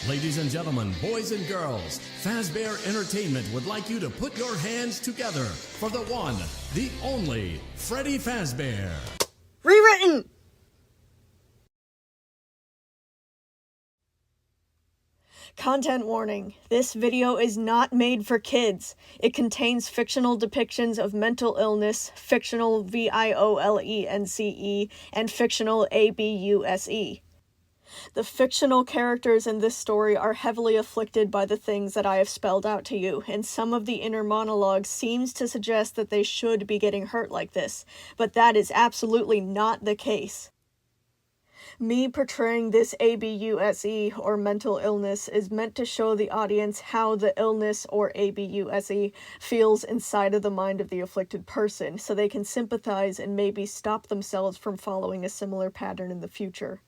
Ladies and gentlemen, boys and girls, Fazbear Entertainment would like you to put your hands together for the one, the only, Freddy Fazbear. Rewritten! Content warning. This video is not made for kids. It contains fictional depictions of mental illness, fictional violence, and fictional abuse. The fictional characters in this story are heavily afflicted by the things that I have spelled out to you, and some of the inner monologue seems to suggest that they should be getting hurt like this, but that is absolutely not the case. Me portraying this abuse or mental illness is meant to show the audience how the illness or abuse feels inside of the mind of the afflicted person, so they can sympathize and maybe stop themselves from following a similar pattern in the future.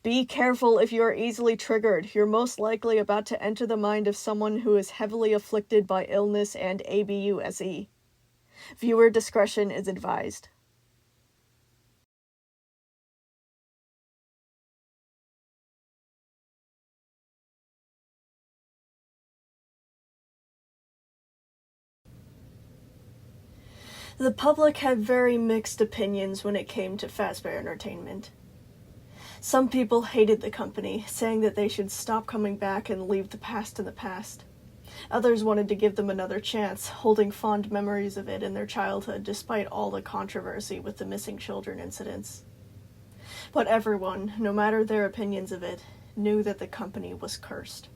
Be careful if you are easily triggered. You're most likely about to enter the mind of someone who is heavily afflicted by illness and abuse. Viewer discretion is advised. The public had very mixed opinions when it came to Fazbear Entertainment. Some people hated the company, saying that they should stop coming back and leave the past in the past. Others wanted to give them another chance, holding fond memories of it in their childhood despite all the controversy with the missing children incidents. But everyone, no matter their opinions of it, knew that the company was cursed.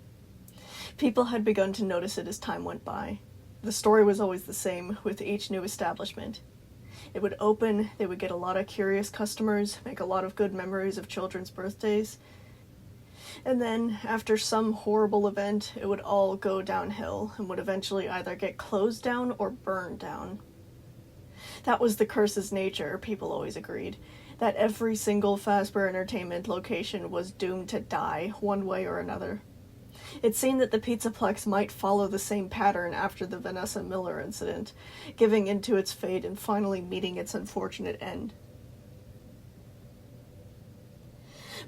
People had begun to notice it as time went by. The story was always the same with each new establishment. It would open, they would get a lot of curious customers, make a lot of good memories of children's birthdays, and then, after some horrible event, it would all go downhill and would eventually either get closed down or burned down. That was the curse's nature, people always agreed, that every single Fazbear Entertainment location was doomed to die, one way or another. It seemed that the Pizzaplex might follow the same pattern after the Vanessa Miller incident, giving into its fate and finally meeting its unfortunate end.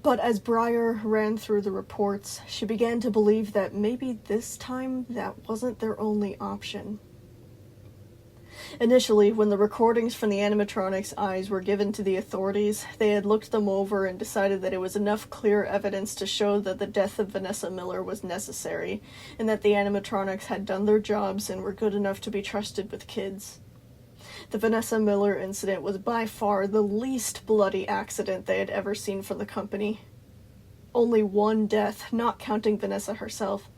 But as Breyer ran through the reports, she began to believe that maybe this time that wasn't their only option. Initially, when the recordings from the animatronics' eyes were given to the authorities, they had looked them over and decided that it was enough clear evidence to show that the death of Vanessa Miller was necessary, and that the animatronics had done their jobs and were good enough to be trusted with kids. The Vanessa Miller incident was by far the least bloody accident they had ever seen from the company. Only one death, not counting Vanessa herself.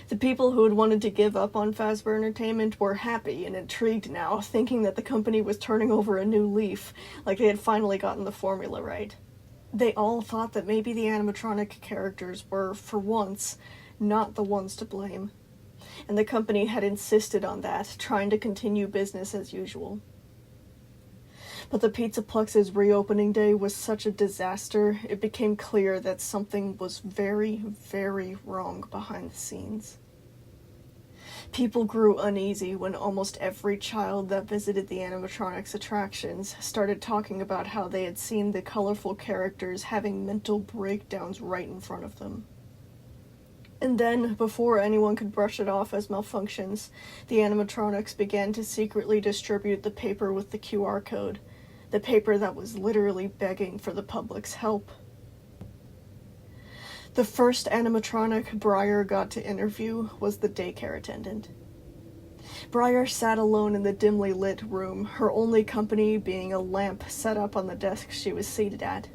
The people who had wanted to give up on Fazbear Entertainment were happy and intrigued now, thinking that the company was turning over a new leaf, like they had finally gotten the formula right. They all thought that maybe the animatronic characters were, for once, not the ones to blame. And the company had insisted on that, trying to continue business as usual. But the Pizzaplex's reopening day was such a disaster, it became clear that something was very, very wrong behind the scenes. People grew uneasy when almost every child that visited the animatronics attractions started talking about how they had seen the colorful characters having mental breakdowns right in front of them. And then, before anyone could brush it off as malfunctions, the animatronics began to secretly distribute the paper with the QR code. The paper that was literally begging for the public's help. The first animatronic Breyer got to interview was the daycare attendant. Breyer sat alone in the dimly lit room, her only company being a lamp set up on the desk she was seated at.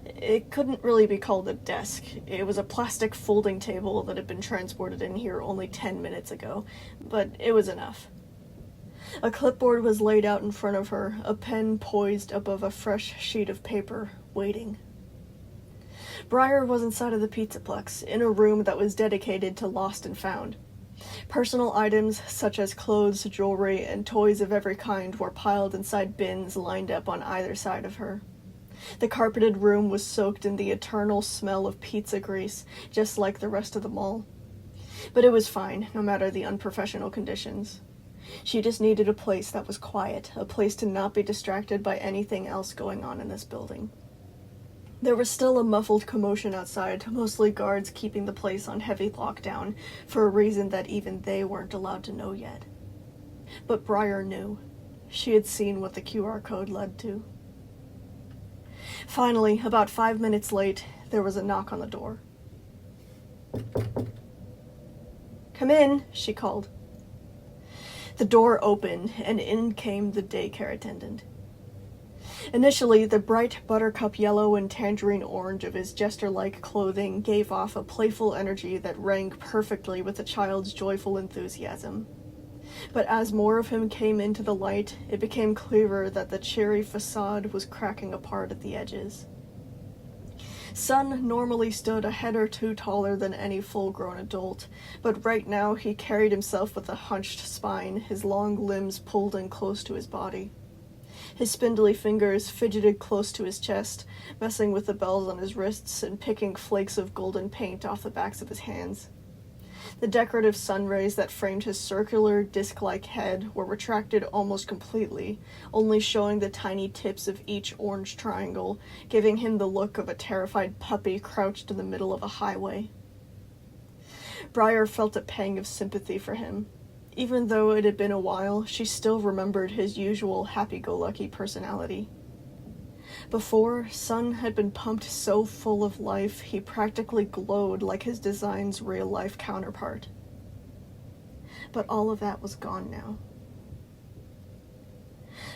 It couldn't really be called a desk. It was a plastic folding table that had been transported in here only 10 minutes ago, but it was enough. A clipboard was laid out in front of her, a pen poised above a fresh sheet of paper, waiting. Breyer was inside of the Pizzaplex, in a room that was dedicated to lost and found. Personal items such as clothes, jewelry, and toys of every kind were piled inside bins lined up on either side of her. The carpeted room was soaked in the eternal smell of pizza grease, just like the rest of the mall. But it was fine, no matter the unprofessional conditions. She just needed a place that was quiet, a place to not be distracted by anything else going on in this building. There was still a muffled commotion outside, mostly guards keeping the place on heavy lockdown, for a reason that even they weren't allowed to know yet. But Briar knew. She had seen what the QR code led to. Finally, about 5 minutes late, there was a knock on the door. "Come in," she called. The door opened, and in came the daycare attendant. Initially, the bright buttercup yellow and tangerine orange of his jester-like clothing gave off a playful energy that rang perfectly with the child's joyful enthusiasm. But as more of him came into the light, it became clearer that the cheery facade was cracking apart at the edges. Son normally stood a head or two taller than any full-grown adult, but right now he carried himself with a hunched spine, his long limbs pulled in close to his body. His spindly fingers fidgeted close to his chest, messing with the bells on his wrists and picking flakes of golden paint off the backs of his hands. The decorative sun rays that framed his circular, disc-like head were retracted almost completely, only showing the tiny tips of each orange triangle, giving him the look of a terrified puppy crouched in the middle of a highway. Briar felt a pang of sympathy for him. Even though it had been a while, she still remembered his usual happy-go-lucky personality. Before, Sun had been pumped so full of life he practically glowed like his design's real-life counterpart. But all of that was gone now.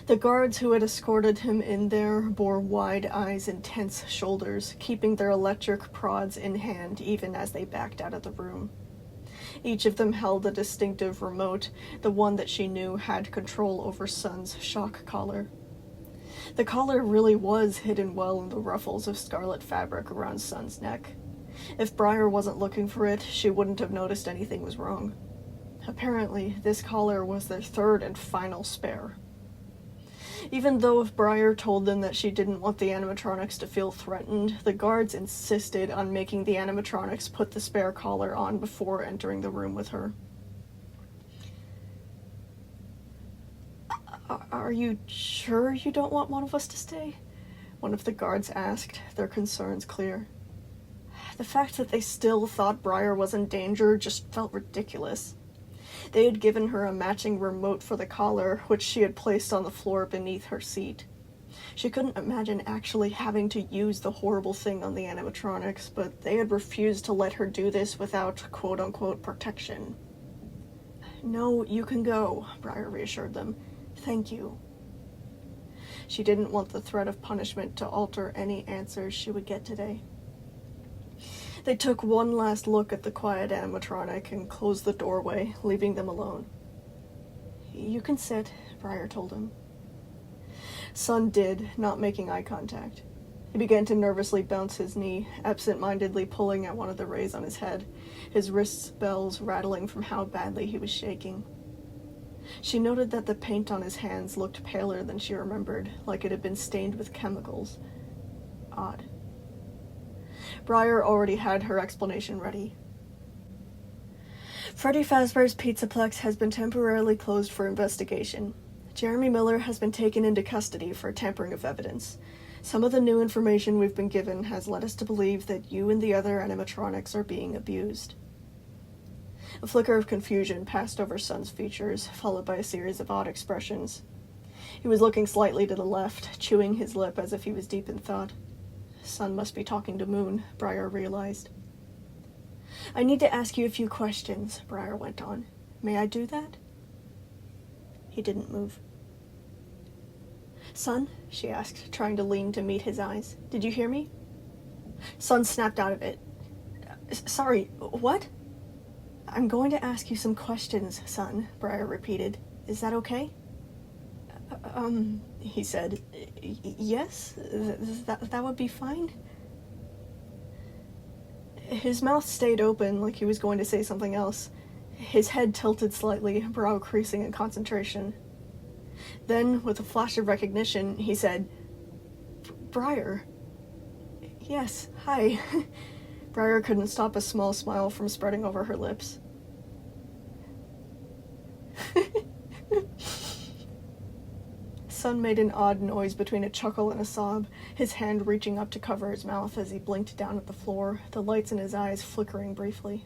The guards who had escorted him in there bore wide eyes and tense shoulders, keeping their electric prods in hand even as they backed out of the room. Each of them held a distinctive remote, the one that she knew had control over Sun's shock collar. The collar really was hidden well in the ruffles of scarlet fabric around Sun's neck. If Briar wasn't looking for it, she wouldn't have noticed anything was wrong. Apparently, this collar was their third and final spare. Even though Briar told them that she didn't want the animatronics to feel threatened, the guards insisted on making the animatronics put the spare collar on before entering the room with her. "Are you sure you don't want one of us to stay?" one of the guards asked, their concerns clear. The fact that they still thought Briar was in danger just felt ridiculous. They had given her a matching remote for the collar, which she had placed on the floor beneath her seat. She couldn't imagine actually having to use the horrible thing on the animatronics, but they had refused to let her do this without quote-unquote protection. "No, you can go," Briar reassured them. "Thank you." She didn't want the threat of punishment to alter any answers she would get today. They took one last look at the quiet animatronic and closed the doorway, leaving them alone. "You can sit," Briar told him. Sun did, not making eye contact. He began to nervously bounce his knee, absent-mindedly pulling at one of the rays on his head, his wrist's bells rattling from how badly he was shaking. She noted that the paint on his hands looked paler than she remembered, like it had been stained with chemicals. Odd. Briar already had her explanation ready. "Freddy Fazbear's Pizzaplex has been temporarily closed for investigation. Jeremy Miller has been taken into custody for tampering of evidence. Some of the new information we've been given has led us to believe that you and the other animatronics are being abused." A flicker of confusion passed over Sun's features, followed by a series of odd expressions. He was looking slightly to the left, chewing his lip as if he was deep in thought. Sun must be talking to Moon, Briar realized. "I need to ask you a few questions," Briar went on. "May I do that?" He didn't move. "Sun," she asked, trying to lean to meet his eyes, "did you hear me?" Sun snapped out of it. "Sorry, what?" "I'm going to ask you some questions, Sun," Briar repeated. "Is that okay?" He said. "Yes, that would be fine." His mouth stayed open, like he was going to say something else. His head tilted slightly, brow creasing in concentration. Then, with a flash of recognition, he said, "Briar." "Yes, hi." Briar couldn't stop a small smile from spreading over her lips. Sun made an odd noise between a chuckle and a sob, his hand reaching up to cover his mouth as he blinked down at the floor, the lights in his eyes flickering briefly.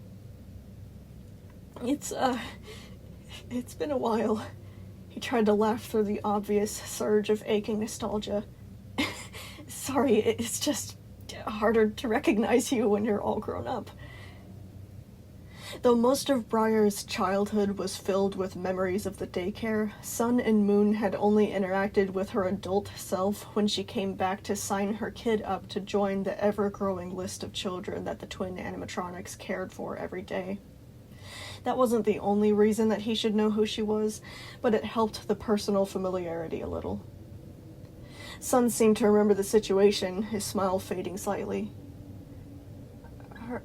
It's been a while. He tried to laugh through the obvious surge of aching nostalgia. Sorry, it's just harder to recognize you when you're all grown up. Though most of Briar's childhood was filled with memories of the daycare, Sun and Moon had only interacted with her adult self when she came back to sign her kid up to join the ever-growing list of children that the twin animatronics cared for every day. That wasn't the only reason that he should know who she was, but it helped the personal familiarity a little. Sun seemed to remember the situation, his smile fading slightly.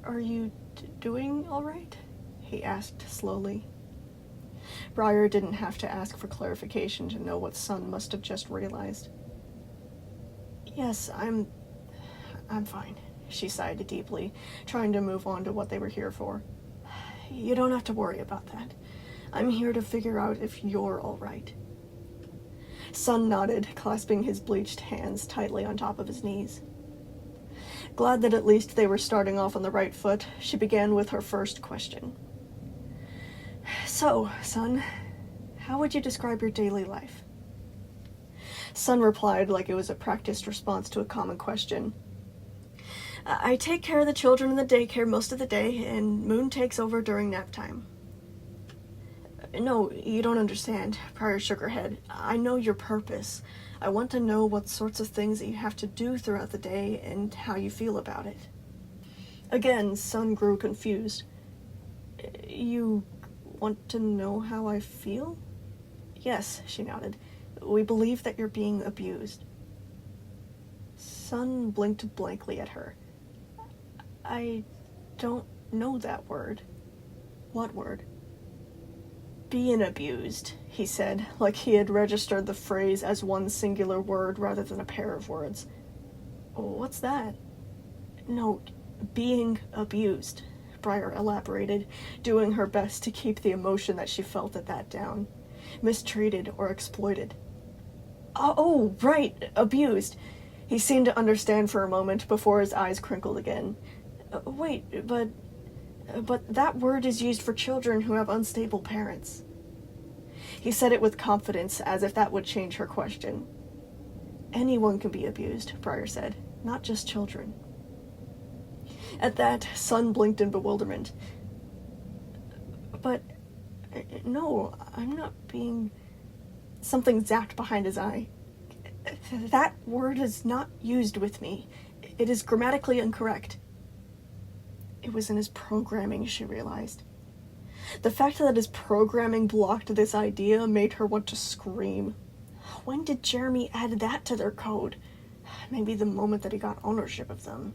Are you doing all right? He asked slowly. Briar didn't have to ask for clarification to know what Sun must have just realized. Yes, I'm fine, she sighed deeply, trying to move on to what they were here for. You don't have to worry about that. I'm here to figure out if you're all right. Sun nodded, clasping his bleached hands tightly on top of his knees. Glad that at least they were starting off on the right foot, she began with her first question. So, Sun, how would you describe your daily life? Sun replied like it was a practiced response to a common question. I take care of the children in the daycare most of the day, and Moon takes over during nap time. No, you don't understand, Briar shook her head. I know your purpose. I want to know what sorts of things that you have to do throughout the day and how you feel about it. Again, Sun grew confused. You want to know how I feel? Yes, she nodded. We believe that you're being abused. Sun blinked blankly at her. I don't know that word. What word? Being abused, he said, like he had registered the phrase as one singular word rather than a pair of words. What's that? No, being abused, Briar elaborated, doing her best to keep the emotion that she felt at that down. Mistreated or exploited. Oh, right, abused. He seemed to understand for a moment before his eyes crinkled again. Wait, but that word is used for children who have unstable parents. He said it with confidence, as if that would change her question. Anyone can be abused, Briar said, not just children. At that, Sun blinked in bewilderment. But, no, I'm not being... Something zapped behind his eye. That word is not used with me. It is grammatically incorrect. It was in his programming, she realized. The fact that his programming blocked this idea made her want to scream. When did Jeremy add that to their code? Maybe the moment that he got ownership of them.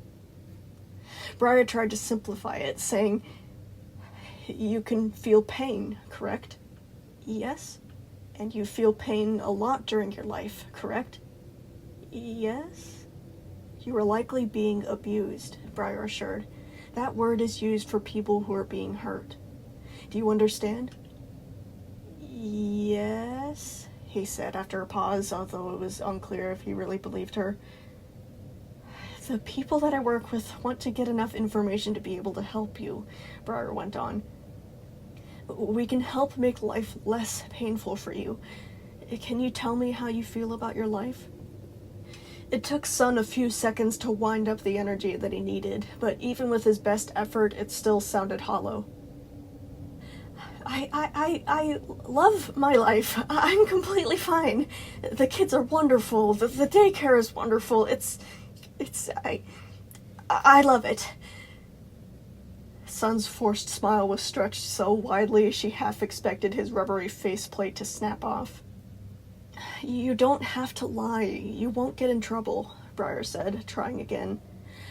Briar tried to simplify it, saying, You can feel pain, correct? Yes. And you feel pain a lot during your life, correct? Yes. You are likely being abused, Briar assured. That word is used for people who are being hurt. Do you understand? Yes, he said after a pause, although it was unclear if he really believed her. The people that I work with want to get enough information to be able to help you, Briar went on. We can help make life less painful for you. Can you tell me how you feel about your life? It took Sun a few seconds to wind up the energy that he needed, but even with his best effort, it still sounded hollow. I love my life. I'm completely fine. The kids are wonderful. The daycare is wonderful. I love it. Sun's forced smile was stretched so widely she half expected his rubbery faceplate to snap off. You don't have to lie. You won't get in trouble, Briar said, trying again.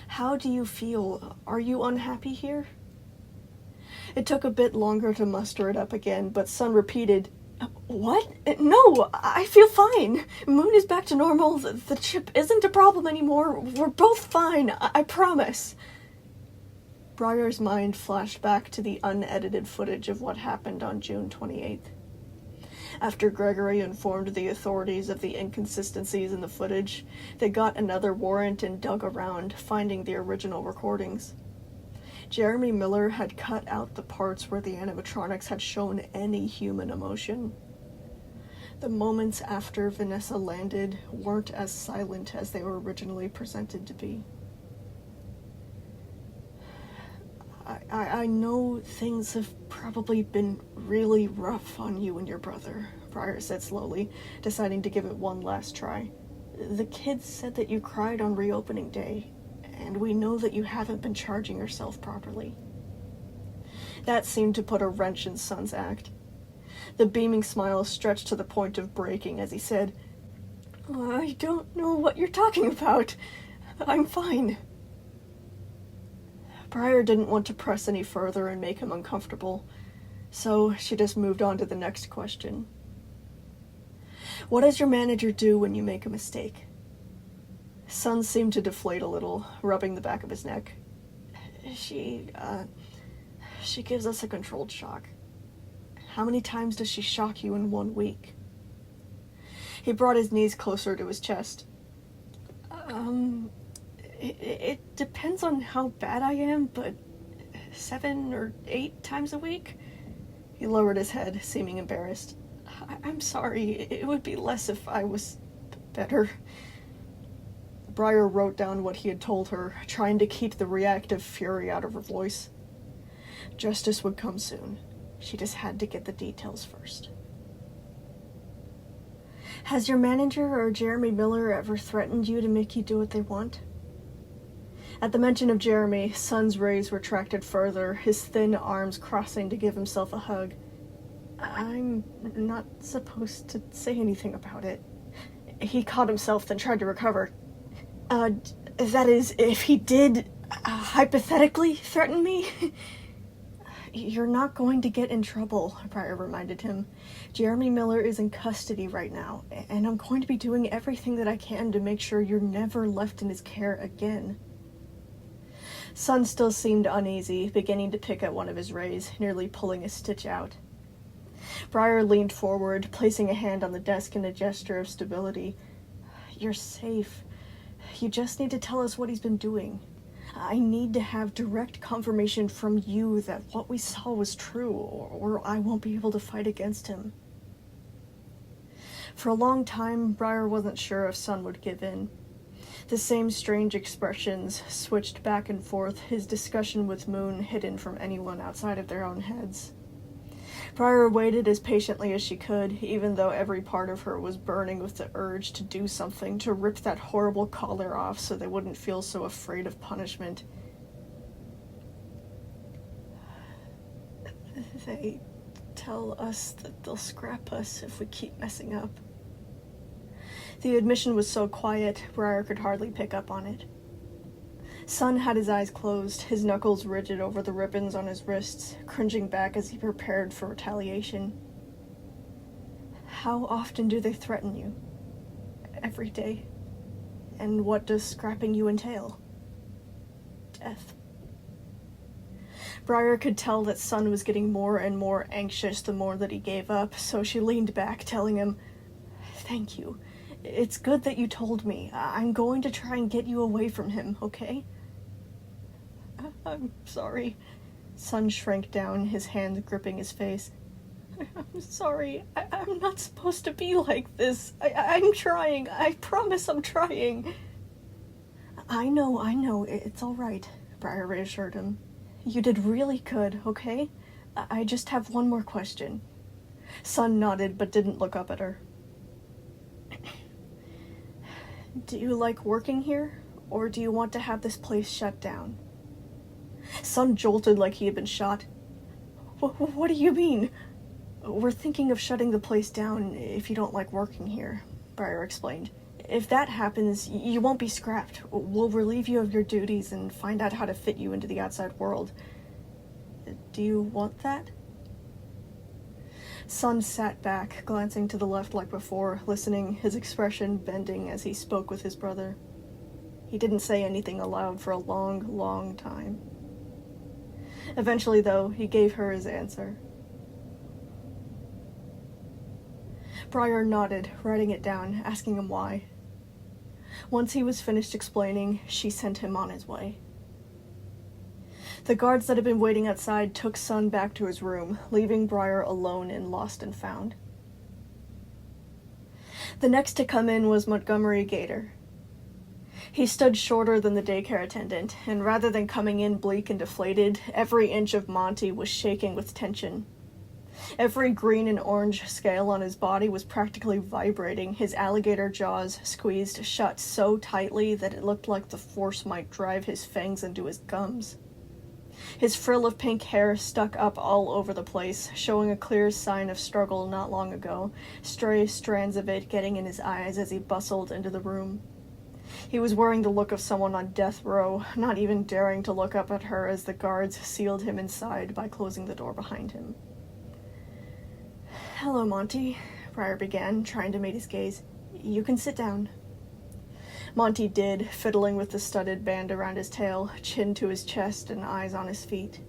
How do you feel? Are you unhappy here? It took a bit longer to muster it up again, but Sun repeated, What? No, I feel fine. Moon is back to normal. The chip isn't a problem anymore. We're both fine. I promise. Briar's mind flashed back to the unedited footage of what happened on June 28th. After Gregory informed the authorities of the inconsistencies in the footage, they got another warrant and dug around, finding the original recordings. Jeremy Miller had cut out the parts where the animatronics had shown any human emotion. The moments after Vanessa landed weren't as silent as they were originally presented to be. I know things have probably been really rough on you and your brother, Pryor said slowly, deciding to give it one last try. The kids said that you cried on reopening day, and we know that you haven't been charging yourself properly. That seemed to put a wrench in Sun's act. The beaming smile stretched to the point of breaking as he said, I don't know what you're talking about. I'm fine. Pryor didn't want to press any further and make him uncomfortable, so she just moved on to the next question. What does your manager do when you make a mistake? Sun seemed to deflate a little, rubbing the back of his neck. She gives us a controlled shock. How many times does she shock you in 1 week? He brought his knees closer to his chest. It depends on how bad I am, but 7 or 8 times a week? He lowered his head, seeming embarrassed. I'm sorry, it would be less if I was better. Briar wrote down what he had told her, trying to keep the reactive fury out of her voice. Justice would come soon. She just had to get the details first. Has your manager or Jeremy Miller ever threatened you to make you do what they want? At the mention of Jeremy, Sun's rays retracted further, his thin arms crossing to give himself a hug. I'm not supposed to say anything about it. He caught himself, then tried to recover. That is, if he did hypothetically threaten me? You're not going to get in trouble, Pryor reminded him. Jeremy Miller is in custody right now, and I'm going to be doing everything that I can to make sure you're never left in his care again. Sun still seemed uneasy, beginning to pick at one of his rays, nearly pulling a stitch out. Briar leaned forward, placing a hand on the desk in a gesture of stability. You're safe. You just need to tell us what he's been doing. I need to have direct confirmation from you that what we saw was true, or I won't be able to fight against him. For a long time, Briar wasn't sure if Sun would give in. The same strange expressions switched back and forth, his discussion with Moon hidden from anyone outside of their own heads. Briar waited as patiently as she could, even though every part of her was burning with the urge to do something, to rip that horrible collar off so they wouldn't feel so afraid of punishment. They tell us that they'll scrap us if we keep messing up. The admission was so quiet, Briar could hardly pick up on it. Sun had his eyes closed, his knuckles rigid over the ribbons on his wrists, cringing back as he prepared for retaliation. How often do they threaten you? Every day. And what does scrapping you entail? Death. Briar could tell that Sun was getting more and more anxious the more that he gave up, so she leaned back, telling him, Thank you. It's good that you told me. I'm going to try and get you away from him, okay? I'm sorry. Sun shrank down, his hand gripping his face. I'm sorry. I'm not supposed to be like this. I'm trying. I promise I'm trying. I know. It's all right, Briar reassured him. You did really good, okay? I just have one more question. Sun nodded but didn't look up at her. Do you like working here, or do you want to have this place shut down? Sun jolted like he had been shot. What do you mean? We're thinking of shutting the place down if you don't like working here, Briar explained. If that happens, you won't be scrapped. We'll relieve you of your duties and find out how to fit you into the outside world. Do you want that? Sun sat back, glancing to the left like before, listening, his expression bending as he spoke with his brother. He didn't say anything aloud for a long, long time. Eventually, though, he gave her his answer. Briar nodded, writing it down, asking him why. Once he was finished explaining, she sent him on his way. The guards that had been waiting outside took Sun back to his room, leaving Briar alone and lost and found. The next to come in was Montgomery Gator. He stood shorter than the daycare attendant, and rather than coming in bleak and deflated, every inch of Monty was shaking with tension. Every green and orange scale on his body was practically vibrating, his alligator jaws squeezed shut so tightly that it looked like the force might drive his fangs into his gums. His frill of pink hair stuck up all over the place, showing a clear sign of struggle not long ago, stray strands of it getting in his eyes as he bustled into the room. He was wearing the look of someone on death row, not even daring to look up at her as the guards sealed him inside by closing the door behind him. "Hello, Monty," Briar began, trying to meet his gaze. "You can sit down." Monty did, fiddling with the studded band around his tail, chin to his chest and eyes on his feet.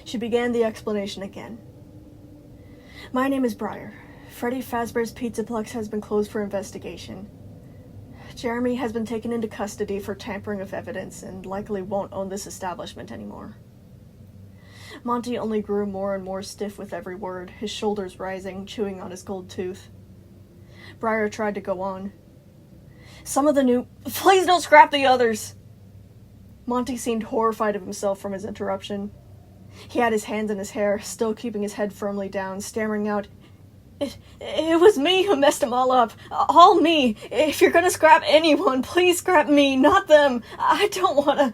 She began the explanation again. "My name is Briar. Freddy Fazbear's Pizzaplex has been closed for investigation. Jeremy has been taken into custody for tampering with evidence and likely won't own this establishment anymore." Monty only grew more and more stiff with every word, his shoulders rising, chewing on his gold tooth. Briar tried to go on. "Some of the new... Please don't scrap the others!" Monty seemed horrified of himself from his interruption. He had his hands in his hair, still keeping his head firmly down, stammering out, It was me who messed them all up. All me. If you're gonna scrap anyone, please scrap me, not them. I don't wanna...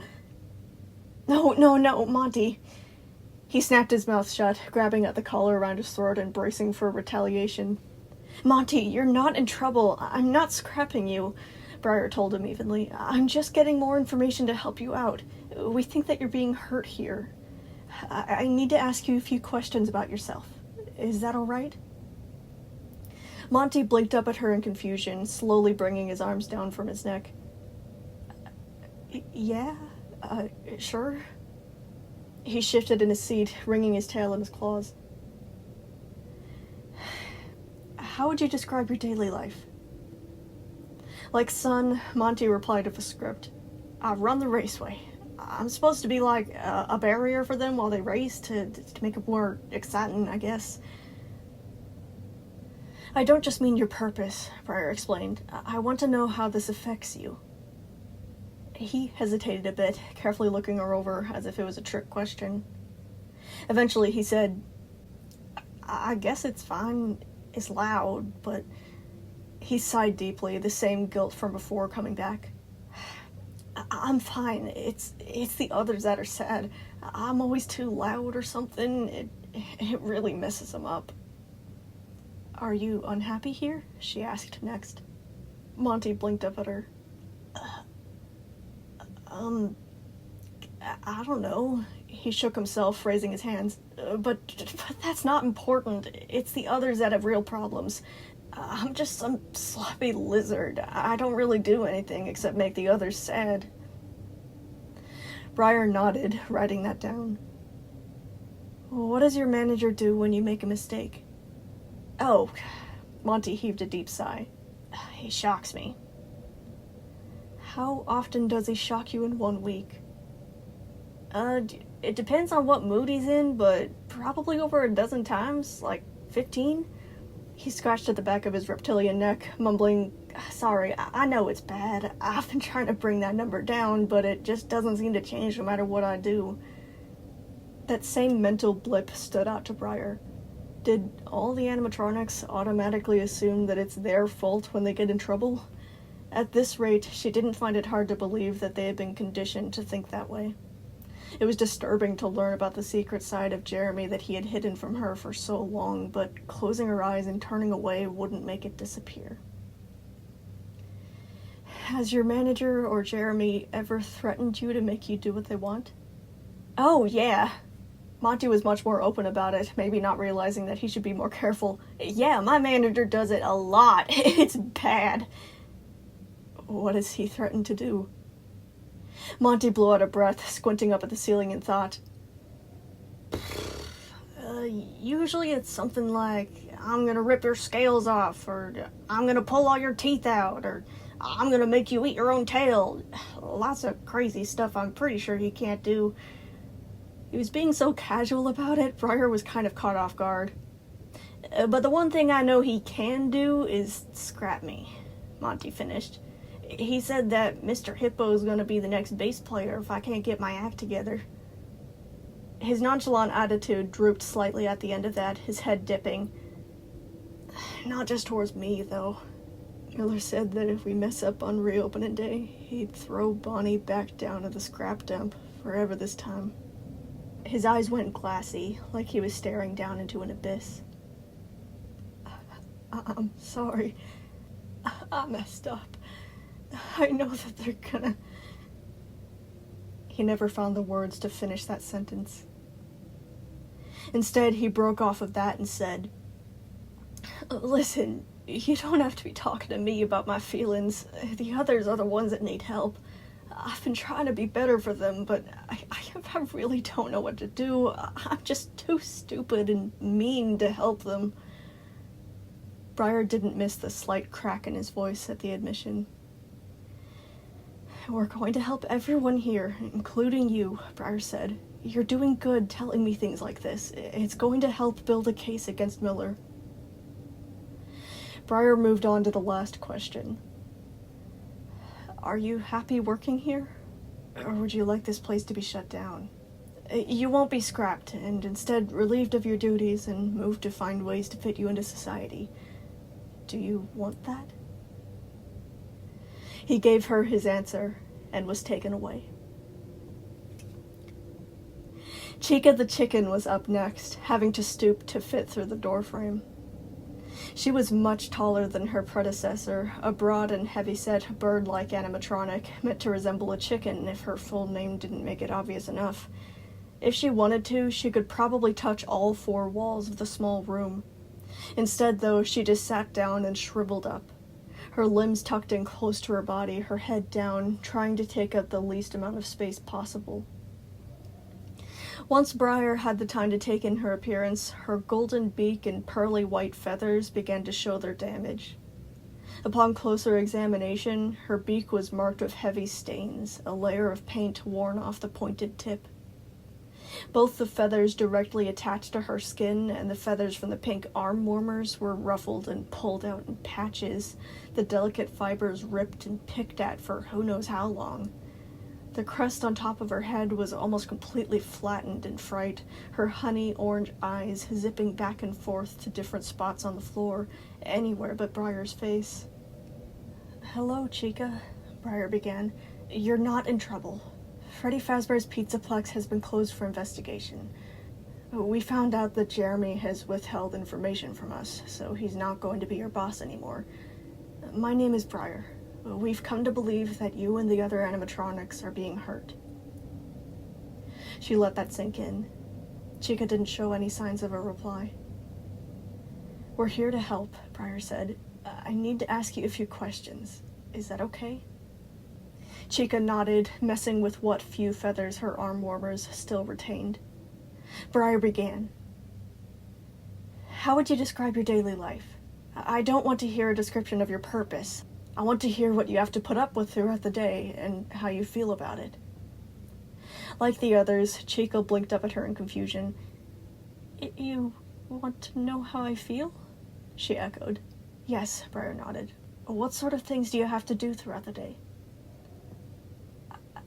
No, Monty." He snapped his mouth shut, grabbing at the collar around his throat and bracing for retaliation. "Monty, you're not in trouble. I'm not scrapping you," Briar told him evenly. "I'm just getting more information to help you out. We think that you're being hurt here. I need to ask you a few questions about yourself. Is that all right?" Monty blinked up at her in confusion, slowly bringing his arms down from his neck. Yeah, sure." He shifted in his seat, wringing his tail in his claws. "How would you describe your daily life?" Like Sun, Monty replied with a script. "I run the raceway. I'm supposed to be like a barrier for them while they race to make it more exciting, I guess." "I don't just mean your purpose," Briar explained. "I want to know how this affects you." He hesitated a bit, carefully looking her over as if it was a trick question. Eventually he said, I guess it's fine. It's loud, but..." He sighed deeply, the same guilt from before coming back. "I'm fine. It's the others that are sad. I'm always too loud or something. It really messes them up." "Are you unhappy here?" she asked next. Monty blinked up at her. I don't know." He shook himself, raising his hands. But that's not important. It's the others that have real problems. I'm just some sloppy lizard. I don't really do anything except make the others sad." Briar nodded, writing that down. "What does your manager do when you make a mistake?" "Oh," Monty heaved a deep sigh. "He shocks me." "How often does he shock you in 1 week?" It depends on what mood he's in, but probably over a dozen times, like 15. He scratched at the back of his reptilian neck, mumbling, "Sorry, I know it's bad. I've been trying to bring that number down, but it just doesn't seem to change no matter what I do." That same mental blip stood out to Briar. Did all the animatronics automatically assume that it's their fault when they get in trouble? At this rate, she didn't find it hard to believe that they had been conditioned to think that way. It was disturbing to learn about the secret side of Jeremy that he had hidden from her for so long, but closing her eyes and turning away wouldn't make it disappear. "Has your manager or Jeremy ever threatened you to make you do what they want?" "Oh, yeah." Monty was much more open about it, maybe not realizing that he should be more careful. "Yeah, my manager does it a lot. It's bad." "What has he threatened to do?" Monty blew out a breath, squinting up at the ceiling in thought. Usually it's something like, I'm gonna rip your scales off, or I'm gonna pull all your teeth out, or I'm gonna make you eat your own tail. Lots of crazy stuff I'm pretty sure he can't do. He was being so casual about it, Briar was kind of caught off guard. But the one thing I know he can do is scrap me, Monty finished. He said that Mr. Hippo is gonna be the next bass player if I can't get my act together. His nonchalant attitude drooped slightly at the end of that, his head dipping. Not just towards me, though. Miller said that if we mess up on reopening day, he'd throw Bonnie back down to the scrap dump forever this time. His eyes went glassy, like he was staring down into an abyss. I'm sorry. I messed up. I know that they're gonna... He never found the words to finish that sentence. Instead, he broke off of that and said, "Listen, you don't have to be talking to me about my feelings. The others are the ones that need help. I've been trying to be better for them, but I really don't know what to do. I'm just too stupid and mean to help them." Briar didn't miss the slight crack in his voice at the admission. "We're going to help everyone here, including you," Briar said. "You're doing good telling me things like this. It's going to help build a case against Miller." Briar moved on to the last question. "Are you happy working here? Or would you like this place to be shut down? You won't be scrapped, and instead relieved of your duties and moved to find ways to fit you into society. Do you want that?" He gave her his answer and was taken away. Chica the chicken was up next, having to stoop to fit through the doorframe. She was much taller than her predecessor, a broad and heavyset bird-like animatronic meant to resemble a chicken if her full name didn't make it obvious enough. If she wanted to, she could probably touch all four walls of the small room. Instead, though, she just sat down and shriveled up. Her limbs tucked in close to her body, her head down, trying to take up the least amount of space possible. Once Briar had the time to take in her appearance, her golden beak and pearly white feathers began to show their damage. Upon closer examination, her beak was marked with heavy stains, a layer of paint worn off the pointed tip. Both the feathers directly attached to her skin and the feathers from the pink arm warmers were ruffled and pulled out in patches, the delicate fibers ripped and picked at for who knows how long. The crest on top of her head was almost completely flattened in fright, her honey-orange eyes zipping back and forth to different spots on the floor, anywhere but Briar's face. "Hello, Chica," Briar began. "You're not in trouble. Freddy Fazbear's Pizzaplex has been closed for investigation. We found out that Jeremy has withheld information from us, so he's not going to be your boss anymore. My name is Briar. We've come to believe that you and the other animatronics are being hurt." She let that sink in. Chica didn't show any signs of a reply. "We're here to help," Briar said. "I need to ask you a few questions. Is that okay?" Chica nodded, messing with what few feathers her arm warmers still retained. Briar began. "How would you describe your daily life? I don't want to hear a description of your purpose. I want to hear what you have to put up with throughout the day and how you feel about it." Like the others, Chica blinked up at her in confusion. You want to know how I feel?" she echoed. "Yes," Briar nodded. "What sort of things do you have to do throughout the day?"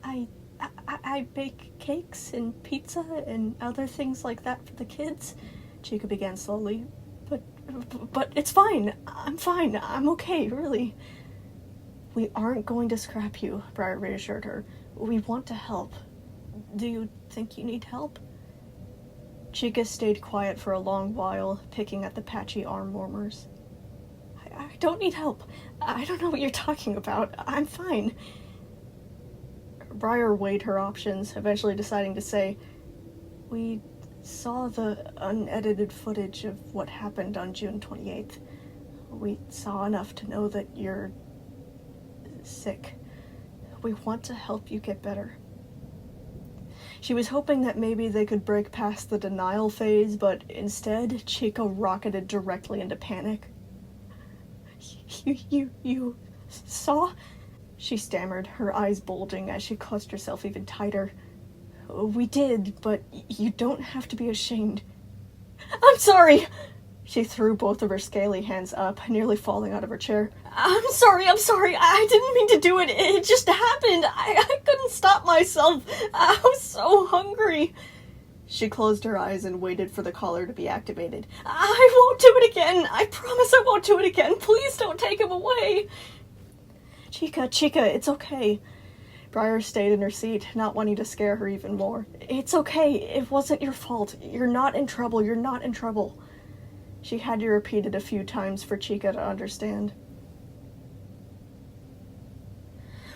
I bake cakes and pizza and other things like that for the kids," Chica began slowly. But it's fine. I'm fine. I'm okay, really." "We aren't going to scrap you," Briar reassured her. "We want to help. Do you think you need help?" Chica stayed quiet for a long while, picking at the patchy arm warmers. I don't need help. I don't know what you're talking about. I'm fine." Briar weighed her options, eventually deciding to say, "We saw the unedited footage of what happened on June 28th. We saw enough to know that you're sick. We want to help you get better." She was hoping that maybe they could break past the denial phase, but instead, Chica rocketed directly into panic. You saw? She stammered, her eyes bulging as she clutched herself even tighter. We did, but you don't have to be ashamed. I'm sorry! She threw both of her scaly hands up, nearly falling out of her chair. I'm sorry, I didn't mean to do it, it just happened. I couldn't stop myself, I was so hungry. She closed her eyes and waited for the collar to be activated. I won't do it again, I promise I won't do it again, please don't take him away. Chica, it's okay. Briar stayed in her seat, not wanting to scare her even more. It's okay, it wasn't your fault, you're not in trouble. She had to repeat it a few times for Chica to understand.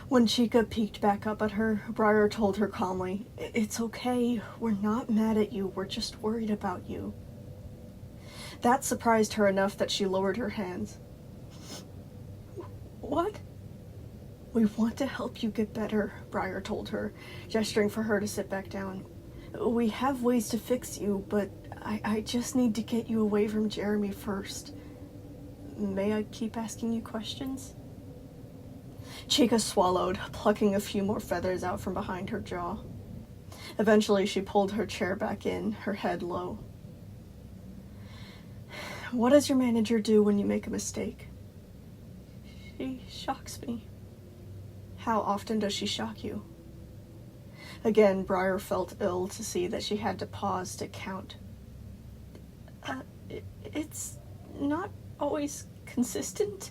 When Chica peeked back up at her, Briar told her calmly, It's okay, we're not mad at you, we're just worried about you. That surprised her enough that she lowered her hands. What? We want to help you get better, Briar told her, gesturing for her to sit back down. We have ways to fix you, but I just need to get you away from Jeremy first. May I keep asking you questions? Chica swallowed, plucking a few more feathers out from behind her jaw. Eventually, she pulled her chair back in, her head low. What does your manager do when you make a mistake? She shocks me. How often does she shock you? Again, Briar felt ill to see that she had to pause to count. It's not always consistent.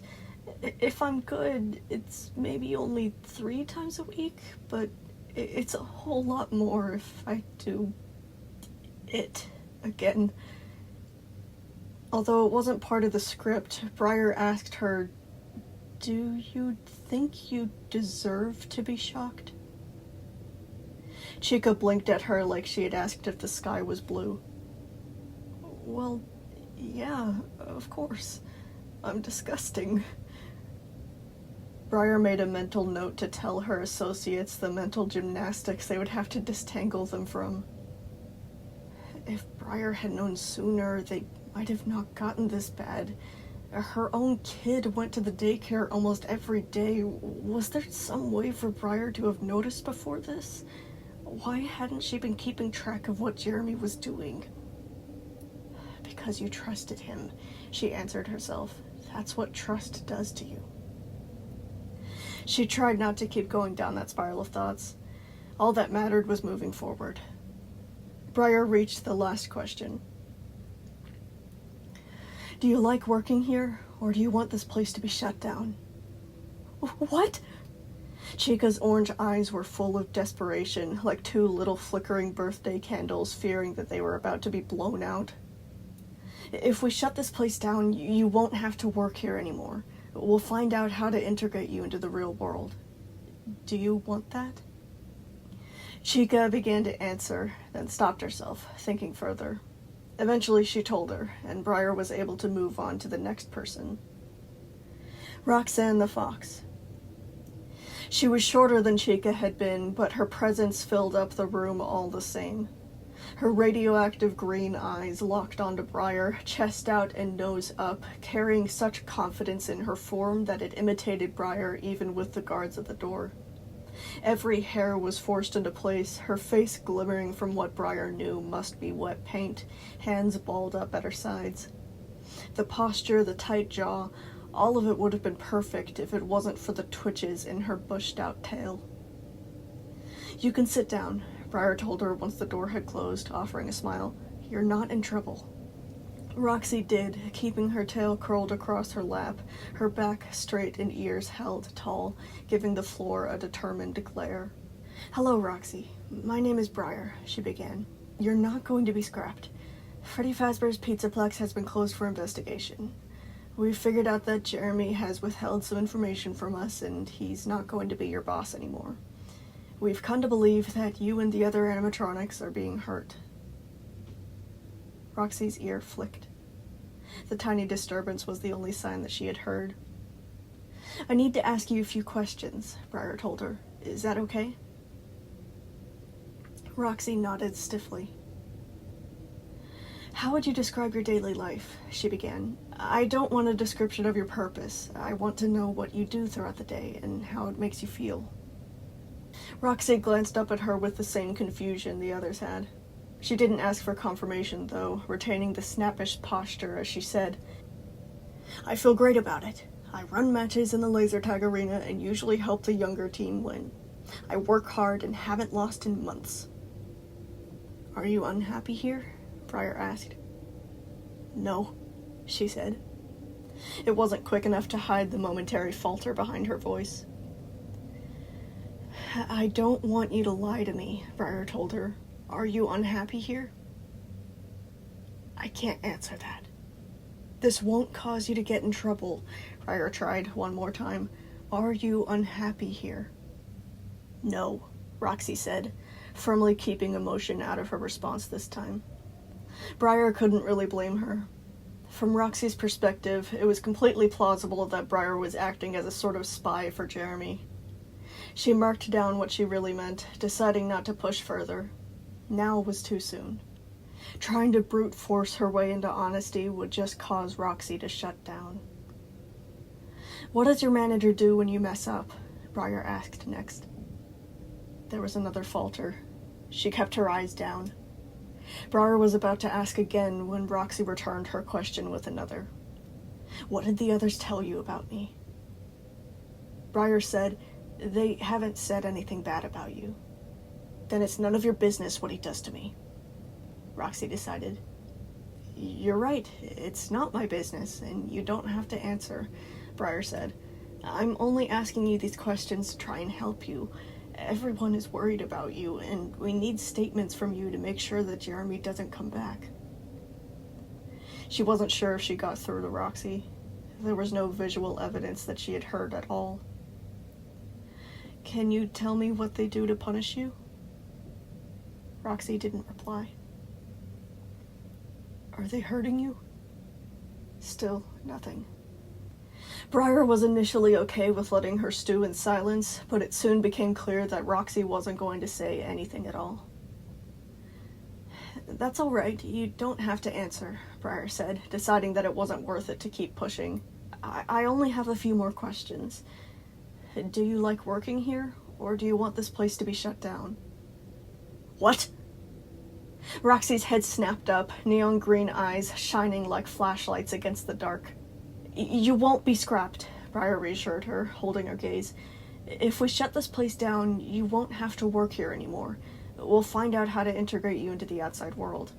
If I'm good, it's maybe only 3 times a week, but it's a whole lot more if I do it again. Although it wasn't part of the script, Briar asked her, Do you think you deserve to be shocked? Chica blinked at her like she had asked if the sky was blue. Well, yeah, of course. I'm disgusting. Briar made a mental note to tell her associates the mental gymnastics they would have to disentangle them from. If Briar had known sooner, they might have not gotten this bad. Her own kid went to the daycare almost every day. Was there some way for Briar to have noticed before this? Why hadn't she been keeping track of what Jeremy was doing? Because you trusted him, she answered herself. That's what trust does to you. She tried not to keep going down that spiral of thoughts. All that mattered was moving forward. Briar reached the last question. Do you like working here, or do you want this place to be shut down? What? Chica's orange eyes were full of desperation, like 2 little flickering birthday candles, fearing that they were about to be blown out. If we shut this place down, you won't have to work here anymore. We'll find out how to integrate you into the real world. Do you want that? Chica began to answer, then stopped herself, thinking further. Eventually she told her, and Briar was able to move on to the next person. Roxanne the Fox. She was shorter than Chica had been, but her presence filled up the room all the same. Her radioactive green eyes locked onto Briar, chest out and nose up, carrying such confidence in her form that it imitated Briar even with the guards at the door. Every hair was forced into place, her face glimmering from what Briar knew must be wet paint, hands balled up at her sides. The posture, the tight jaw, all of it would have been perfect if it wasn't for the twitches in her bushed-out tail. You can sit down, Briar told her once the door had closed, offering a smile. You're not in trouble. Roxy did, keeping her tail curled across her lap, her back straight and ears held tall, giving the floor a determined glare. Hello, Roxy. My name is Briar, she began. You're not going to be scrapped. Freddy Fazbear's Pizzaplex has been closed for investigation. We've figured out that Jeremy has withheld some information from us, and he's not going to be your boss anymore. We've come to believe that you and the other animatronics are being hurt. Roxy's ear flicked. The tiny disturbance was the only sign that she had heard. I need to ask you a few questions, Briar told her. Is that okay? Roxy nodded stiffly. How would you describe your daily life? She began. I don't want a description of your purpose. I want to know what you do throughout the day and how it makes you feel. Roxy glanced up at her with the same confusion the others had. She didn't ask for confirmation, though, retaining the snappish posture as she said, I feel great about it. I run matches in the laser tag arena and usually help the younger team win. I work hard and haven't lost in months. Are you unhappy here? Briar asked. No, she said. It wasn't quick enough to hide the momentary falter behind her voice. I don't want you to lie to me, Briar told her. Are you unhappy here? I can't answer that. This won't cause you to get in trouble, Briar tried one more time. Are you unhappy here? No, Roxy said, firmly keeping emotion out of her response this time. Briar couldn't really blame her. From Roxy's perspective, it was completely plausible that Briar was acting as a sort of spy for Jeremy. She marked down what she really meant, deciding not to push further. Now was too soon. Trying to brute force her way into honesty would just cause Roxy to shut down. What does your manager do when you mess up? Briar asked next. There was another falter. She kept her eyes down. Briar was about to ask again when Roxy returned her question with another. What did the others tell you about me? Briar said, They haven't said anything bad about you. Then it's none of your business what he does to me. Roxy decided. You're right, it's not my business, and you don't have to answer, Briar said. I'm only asking you these questions to try and help you. Everyone is worried about you, and we need statements from you to make sure that Jeremy doesn't come back. She wasn't sure if she got through to Roxy. There was no visual evidence that she had heard at all. Can you tell me what they do to punish you? Roxy didn't reply. Are they hurting you? Still nothing. Briar was initially okay with letting her stew in silence, but it soon became clear that Roxy wasn't going to say anything at all. That's all right, you don't have to answer, Briar said, deciding that it wasn't worth it to keep pushing. I only have a few more questions. Do you like working here, or do you want this place to be shut down? What? Roxy's head snapped up, neon green eyes shining like flashlights against the dark. You won't be scrapped, Briar reassured her, holding her gaze. If we shut this place down, you won't have to work here anymore. We'll find out how to integrate you into the outside world.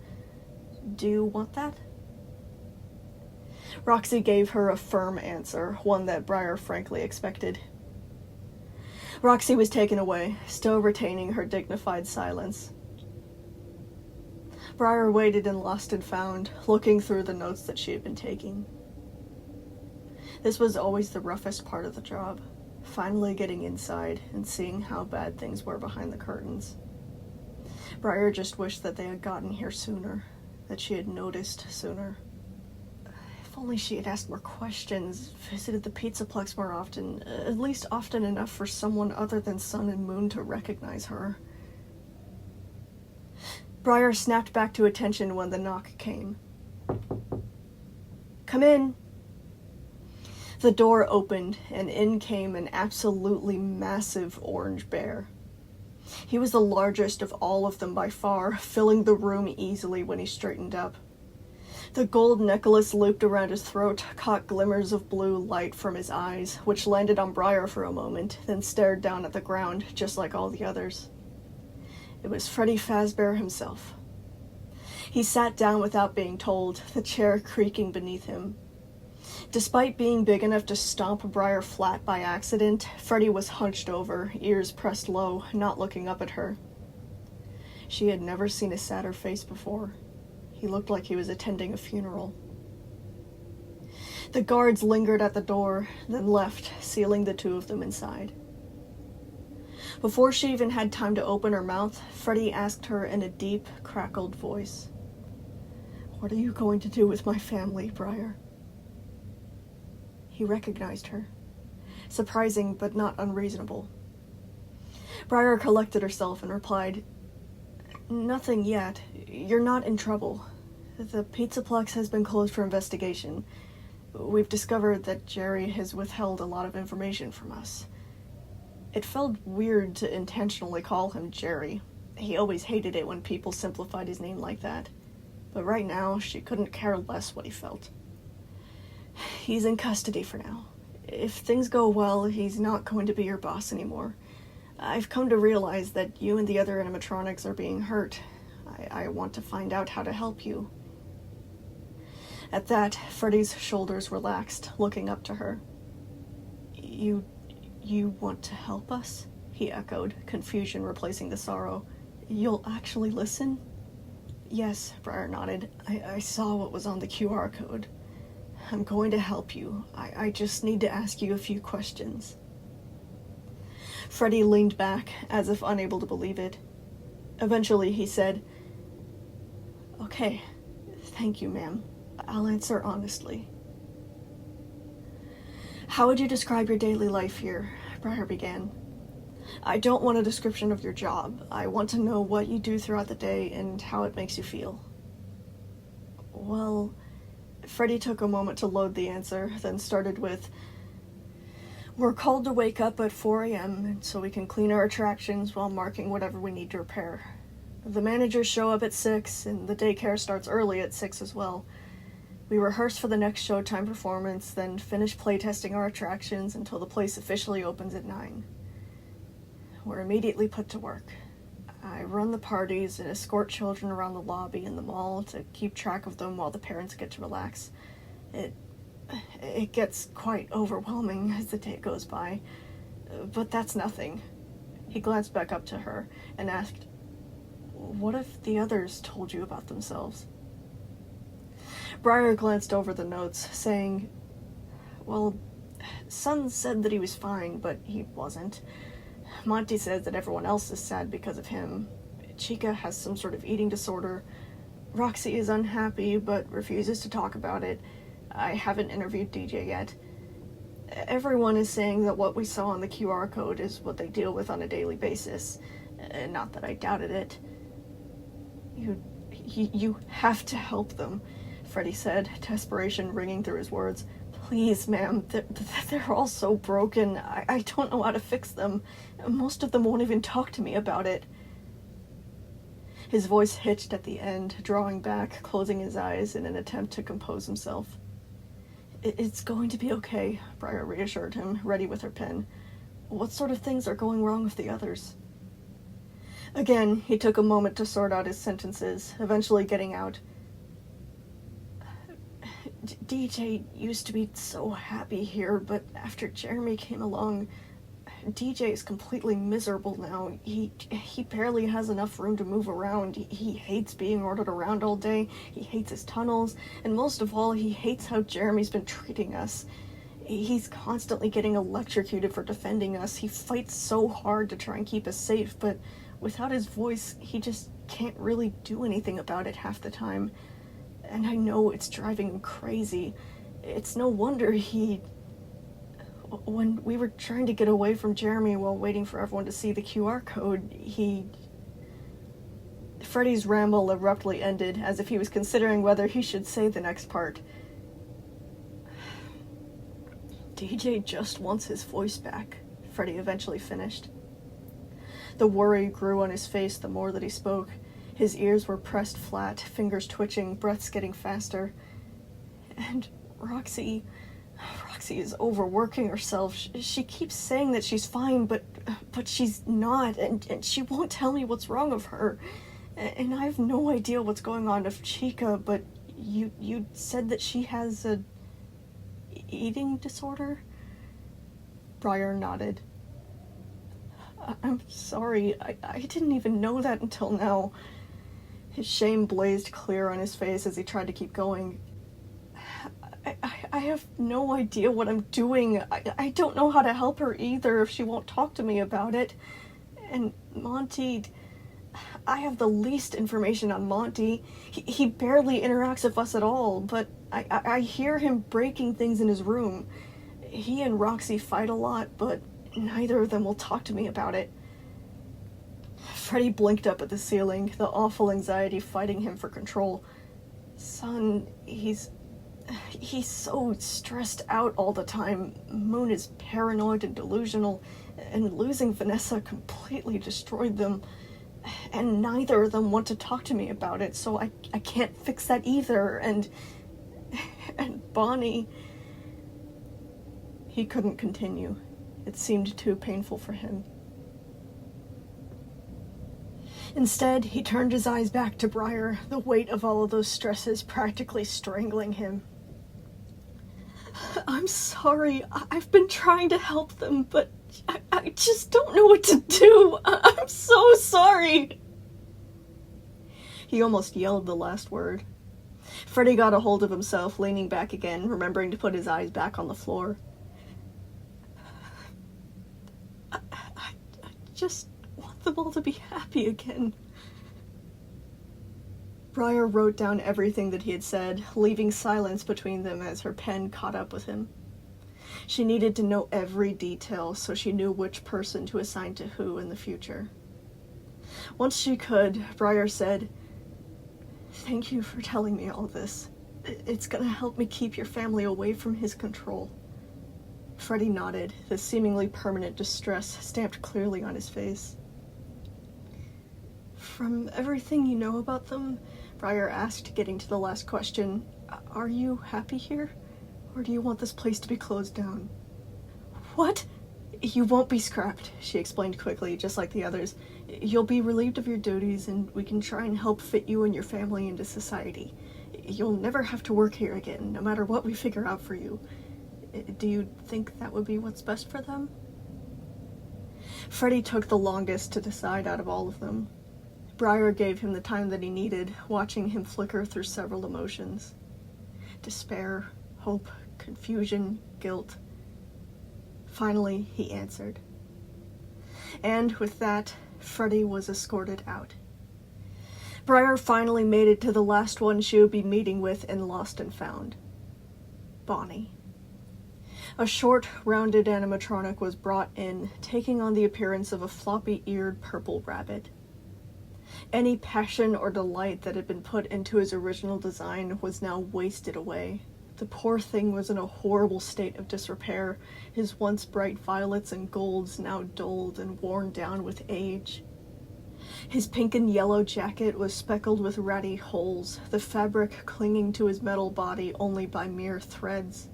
Do you want that? Roxy gave her a firm answer, one that Briar frankly expected. Roxy was taken away, still retaining her dignified silence. Briar waited in lost and found, looking through the notes that she had been taking. This was always the roughest part of the job, finally getting inside and seeing how bad things were behind the curtains. Briar just wished that they had gotten here sooner, that she had noticed sooner. If only she had asked more questions, visited the Pizzaplex more often, at least often enough for someone other than Sun and Moon to recognize her. Briar snapped back to attention when the knock came. Come in. The door opened, and in came an absolutely massive orange bear. He was the largest of all of them by far, filling the room easily when he straightened up. The gold necklace looped around his throat caught glimmers of blue light from his eyes, which landed on Briar for a moment, then stared down at the ground, just like all the others. It was Freddy Fazbear himself. He sat down without being told, the chair creaking beneath him. Despite being big enough to stomp Briar flat by accident, Freddy was hunched over, ears pressed low, not looking up at her. She had never seen a sadder face before. He looked like he was attending a funeral. The guards lingered at the door, then left, sealing the two of them inside. Before she even had time to open her mouth, Freddy asked her in a deep, crackled voice, "What are you going to do with my family, Briar?" He recognized her. Surprising, but not unreasonable. Briar collected herself and replied, Nothing yet. You're not in trouble. The Pizzaplex has been closed for investigation. We've discovered that Jerry has withheld a lot of information from us. It felt weird to intentionally call him Jerry. He always hated it when people simplified his name like that. But right now, she couldn't care less what he felt. He's in custody for now. If things go well, he's not going to be your boss anymore. I've come to realize that you and the other animatronics are being hurt. I want to find out how to help you. At that, Freddy's shoulders relaxed, looking up to her. You want to help us? He echoed, confusion replacing the sorrow. You'll actually listen? Yes, Briar nodded. I saw what was on the QR code. I'm going to help you. I just need to ask you a few questions. Freddy leaned back, as if unable to believe it. Eventually, he said, "Okay, thank you, ma'am. I'll answer honestly." "How would you describe your daily life here?" Briar began. "I don't want a description of your job. I want to know what you do throughout the day and how it makes you feel." Well, Freddy took a moment to load the answer, then started with, "We're called to wake up at 4 a.m. so we can clean our attractions while marking whatever we need to repair. The managers show up at 6, and the daycare starts early at 6 as well. We rehearse for the next showtime performance, then finish playtesting our attractions until the place officially opens at 9. We're immediately put to work. I run the parties and escort children around the lobby and the mall to keep track of them while the parents get to relax. It gets quite overwhelming as the day goes by, but that's nothing." He glanced back up to her and asked, "What if the others told you about themselves?" Briar glanced over the notes, saying, "Well, Sun said that he was fine, but he wasn't. Monty says that everyone else is sad because of him. Chica has some sort of eating disorder. Roxy is unhappy, but refuses to talk about it. I haven't interviewed DJ yet. Everyone is saying that what we saw on the QR code is what they deal with on a daily basis. Not that I doubted it." You have to help them," Freddy said, desperation ringing through his words. "Please, ma'am, they're all so broken. I don't know how to fix them. Most of them won't even talk to me about it." His voice hitched at the end, drawing back, closing his eyes in an attempt to compose himself. It's going to be okay," Briar reassured him, ready with her pen. "What sort of things are going wrong with the others?" Again, he took a moment to sort out his sentences, eventually getting out, "DJ used to be so happy here, but after Jeremy came along, DJ is completely miserable now. He barely has enough room to move around. He hates being ordered around all day. He hates his tunnels. And most of all, he hates how Jeremy's been treating us. He's constantly getting electrocuted for defending us. He fights so hard to try and keep us safe, but without his voice, he just can't really do anything about it half the time. And I know it's driving him crazy. It's no wonder when we were trying to get away from Jeremy while waiting for everyone to see the QR code, Freddy's ramble abruptly ended, as if he was considering whether he should say the next part. "DJ just wants his voice back," Freddy eventually finished. The worry grew on his face the more that he spoke. His ears were pressed flat, fingers twitching, breaths getting faster. "And Roxy is overworking herself. She keeps saying that she's fine, but she's not, and she won't tell me what's wrong with her. And I have no idea what's going on with Chica, but you said that she has a eating disorder?" Briar nodded. I'm sorry, I didn't even know that until now." His shame blazed clear on his face as he tried to keep going. I have no idea what I'm doing. I don't know how to help her either if she won't talk to me about it. And Monty, I have the least information on Monty. He barely interacts with us at all, but I hear him breaking things in his room. He and Roxy fight a lot, but neither of them will talk to me about it. Freddy blinked up at the ceiling, the awful anxiety fighting him for control. Son, he's so stressed out all the time. Moon is paranoid and delusional, and losing Vanessa completely destroyed them. And neither of them want to talk to me about it, so I can't fix that either. And Bonnie... He couldn't continue. It seemed too painful for him. Instead, he turned his eyes back to Briar, the weight of all of those stresses practically strangling him. I'm sorry. I've been trying to help them, but I just don't know what to do. I'm so sorry. He almost yelled the last word. Freddy got a hold of himself, leaning back again, remembering to put his eyes back on the floor. I just want them all to be happy again. Briar wrote down everything that he had said, leaving silence between them as her pen caught up with him. She needed to know every detail so she knew which person to assign to who in the future. Once she could, Briar said, "Thank you for telling me all this. It's gonna help me keep your family away from his control." Freddy nodded, the seemingly permanent distress stamped clearly on his face. "From everything you know about them," Briar asked, getting to the last question, "are you happy here? Or do you want this place to be closed down?" "What? You won't be scrapped," she explained quickly, just like the others. "You'll be relieved of your duties, and we can try and help fit you and your family into society. You'll never have to work here again, no matter what we figure out for you. Do you think that would be what's best for them?" Freddy took the longest to decide out of all of them. Briar gave him the time that he needed, watching him flicker through several emotions. Despair, hope, confusion, guilt. Finally, he answered. And with that, Freddy was escorted out. Briar finally made it to the last one she would be meeting with in Lost and Found. Bonnie. A short, rounded animatronic was brought in, taking on the appearance of a floppy-eared purple rabbit. Any passion or delight that had been put into his original design was now wasted away. The poor thing was in a horrible state of disrepair, his once bright violets and golds now dulled and worn down with age. His pink and yellow jacket was speckled with ratty holes, the fabric clinging to his metal body only by mere threads.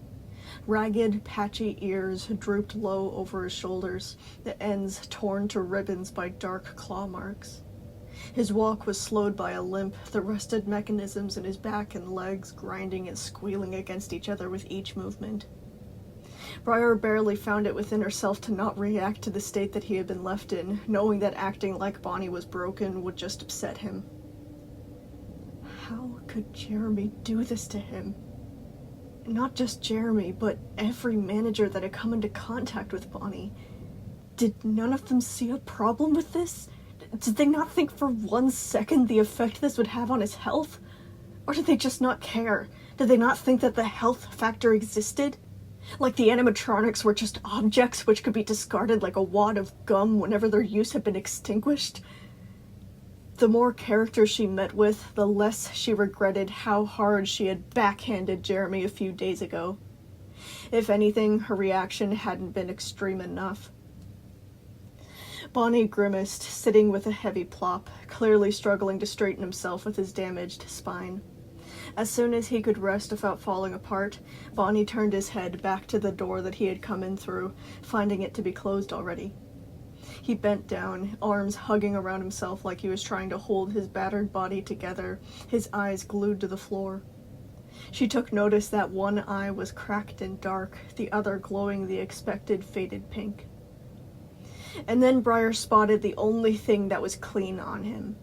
Ragged, patchy ears drooped low over his shoulders, the ends torn to ribbons by dark claw marks. His walk was slowed by a limp, the rusted mechanisms in his back and legs grinding and squealing against each other with each movement. Briar barely found it within herself to not react to the state that he had been left in, knowing that acting like Bonnie was broken would just upset him. How could Jeremy do this to him? Not just Jeremy, but every manager that had come into contact with Bonnie. Did none of them see a problem with this? Did they not think for 1 second the effect this would have on his health? Or did they just not care? Did they not think that the health factor existed? Like the animatronics were just objects which could be discarded like a wad of gum whenever their use had been extinguished? The more characters she met with, the less she regretted how hard she had backhanded Jeremy a few days ago. If anything, her reaction hadn't been extreme enough. Bonnie grimaced, sitting with a heavy plop, clearly struggling to straighten himself with his damaged spine. As soon as he could rest without falling apart, Bonnie turned his head back to the door that he had come in through, finding it to be closed already. He bent down, arms hugging around himself like he was trying to hold his battered body together, his eyes glued to the floor. She took notice that one eye was cracked and dark, the other glowing the expected faded pink. And then Briar spotted the only thing that was clean on him.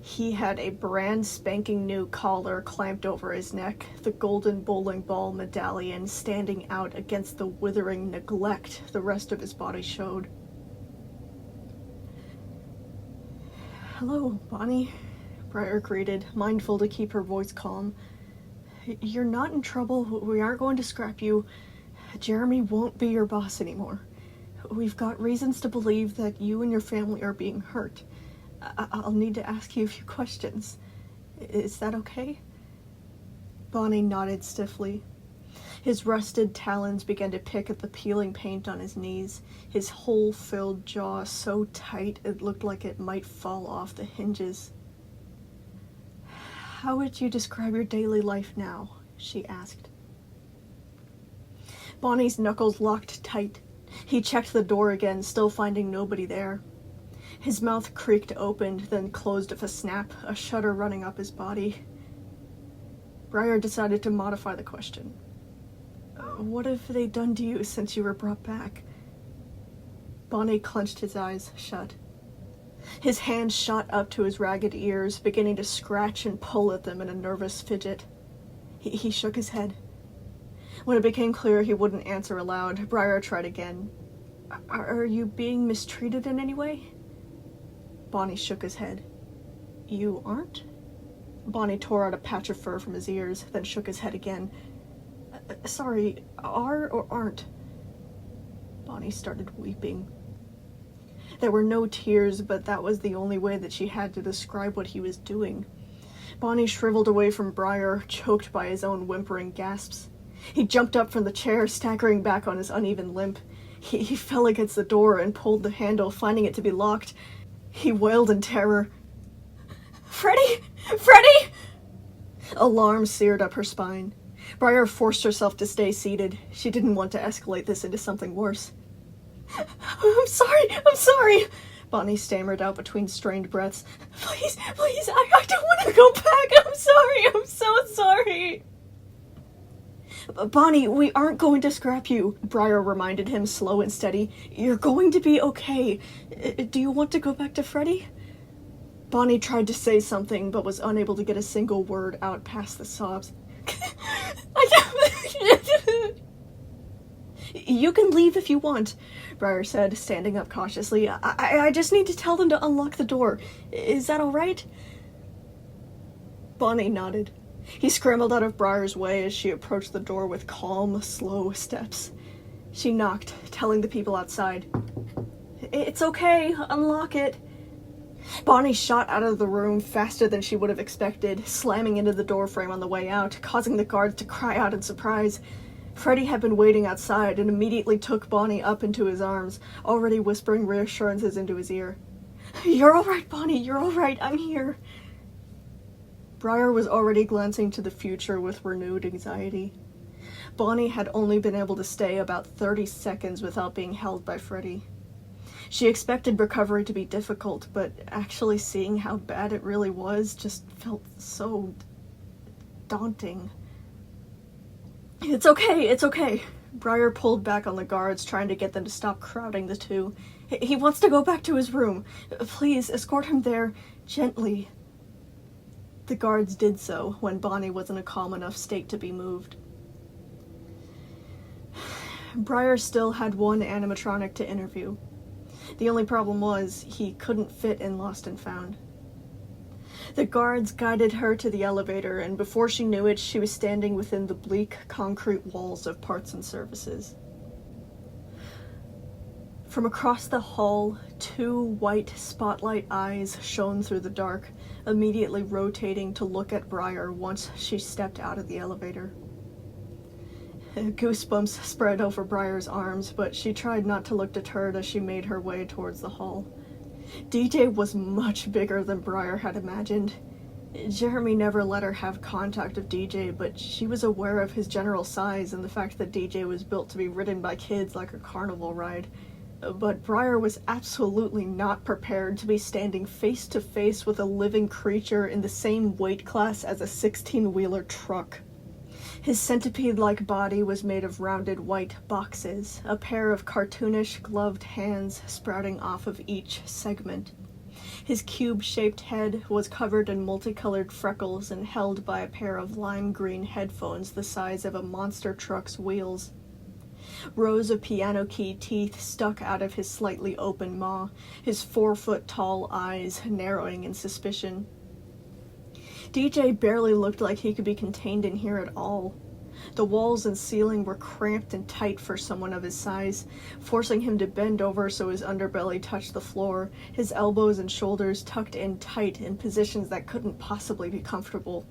He had a brand spanking new collar clamped over his neck, the golden bowling ball medallion standing out against the withering neglect the rest of his body showed. "Hello, Bonnie," Briar greeted, mindful to keep her voice calm. "You're not in trouble. We aren't going to scrap you. Jeremy won't be your boss anymore. We've got reasons to believe that you and your family are being hurt. I'll need to ask you a few questions. Is that okay? Bonnie nodded stiffly. His rusted talons began to pick at the peeling paint on his knees, his hole-filled jaw so tight it looked like it might fall off the hinges. How would you describe your daily life now? She asked. Bonnie's knuckles locked tight. He checked the door again, still finding nobody there. His mouth creaked open, then closed with a snap, a shudder running up his body. Briar decided to modify the question. What have they done to you since you were brought back? Bonnie clenched his eyes shut. His hand shot up to his ragged ears, beginning to scratch and pull at them in a nervous fidget. He shook his head. When it became clear he wouldn't answer aloud, Briar tried again. Are you being mistreated in any way? Bonnie shook his head. You aren't? Bonnie tore out a patch of fur from his ears, then shook his head again. Sorry, are or aren't? Bonnie started weeping. There were no tears, but that was the only way that she had to describe what he was doing. Bonnie shriveled away from Briar, choked by his own whimpering gasps. He jumped up from the chair, staggering back on his uneven limp. He fell against the door and pulled the handle, finding it to be locked. He wailed in terror. Freddy! Freddy! Alarm seared up her spine. Briar forced herself to stay seated. She didn't want to escalate this into something worse. I'm sorry, Bonnie stammered out between strained breaths. Please, I don't want to go back. I'm so sorry. Bonnie, we aren't going to scrap you, Briar reminded him, slow and steady. You're going to be okay. Do you want to go back to Freddy? Bonnie tried to say something, but was unable to get a single word out past the sobs. You can leave if you want, Briar said, standing up cautiously. I just need to tell them to unlock the door. Is that all right? Bonnie nodded. He scrambled out of Briar's way as she approached the door with calm, slow steps. She knocked, telling the people outside. It's okay, unlock it. Bonnie shot out of the room faster than she would have expected, slamming into the doorframe on the way out, causing the guards to cry out in surprise. Freddy had been waiting outside and immediately took Bonnie up into his arms, already whispering reassurances into his ear. You're all right, Bonnie, you're all right, I'm here. Briar was already glancing to the future with renewed anxiety. Bonnie had only been able to stay about 30 seconds without being held by Freddy. She expected recovery to be difficult, but actually seeing how bad it really was just felt so daunting. It's okay. Briar pulled back on the guards, trying to get them to stop crowding the two. He wants to go back to his room. Please, escort him there, gently. The guards did so when Bonnie was in a calm enough state to be moved. Briar still had one animatronic to interview. The only problem was he couldn't fit in Lost and Found. The guards guided her to the elevator, and before she knew it, she was standing within the bleak concrete walls of Parts and Services. From across the hall, two white spotlight eyes shone through the dark, immediately rotating to look at Briar once she stepped out of the elevator. Goosebumps spread over Briar's arms, but she tried not to look deterred as she made her way towards the hall. DJ was much bigger than Briar had imagined. Jeremy never let her have contact with DJ, but she was aware of his general size and the fact that DJ was built to be ridden by kids like a carnival ride. But Briar was absolutely not prepared to be standing face to face with a living creature in the same weight class as a 16-wheeler truck. His centipede-like body was made of rounded white boxes, a pair of cartoonish gloved hands sprouting off of each segment. His cube-shaped head was covered in multicolored freckles and held by a pair of lime green headphones the size of a monster truck's wheels. Rows of piano-key teeth stuck out of his slightly open maw, his 4-foot-tall eyes narrowing in suspicion. DJ barely looked like he could be contained in here at all. The walls and ceiling were cramped and tight for someone of his size, forcing him to bend over so his underbelly touched the floor, his elbows and shoulders tucked in tight in positions that couldn't possibly be comfortable.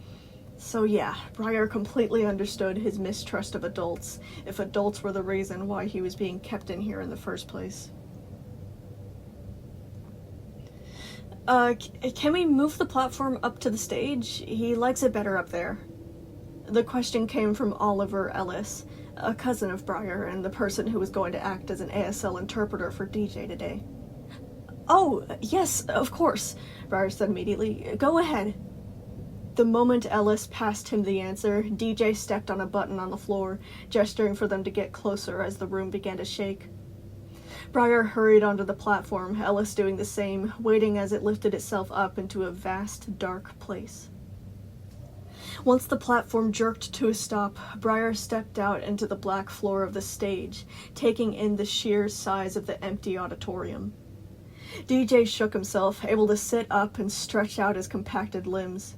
So yeah, Briar completely understood his mistrust of adults, if adults were the reason why he was being kept in here in the first place. Can we move the platform up to the stage? He likes it better up there. The question came from Oliver Ellis, a cousin of Briar and the person who was going to act as an ASL interpreter for DJ today. Oh, yes, of course, Briar said immediately. Go ahead. The moment Ellis passed him the answer, DJ stepped on a button on the floor, gesturing for them to get closer as the room began to shake. Briar hurried onto the platform, Ellis doing the same, waiting as it lifted itself up into a vast, dark place. Once the platform jerked to a stop, Briar stepped out into the black floor of the stage, taking in the sheer size of the empty auditorium. DJ shook himself, able to sit up and stretch out his compacted limbs.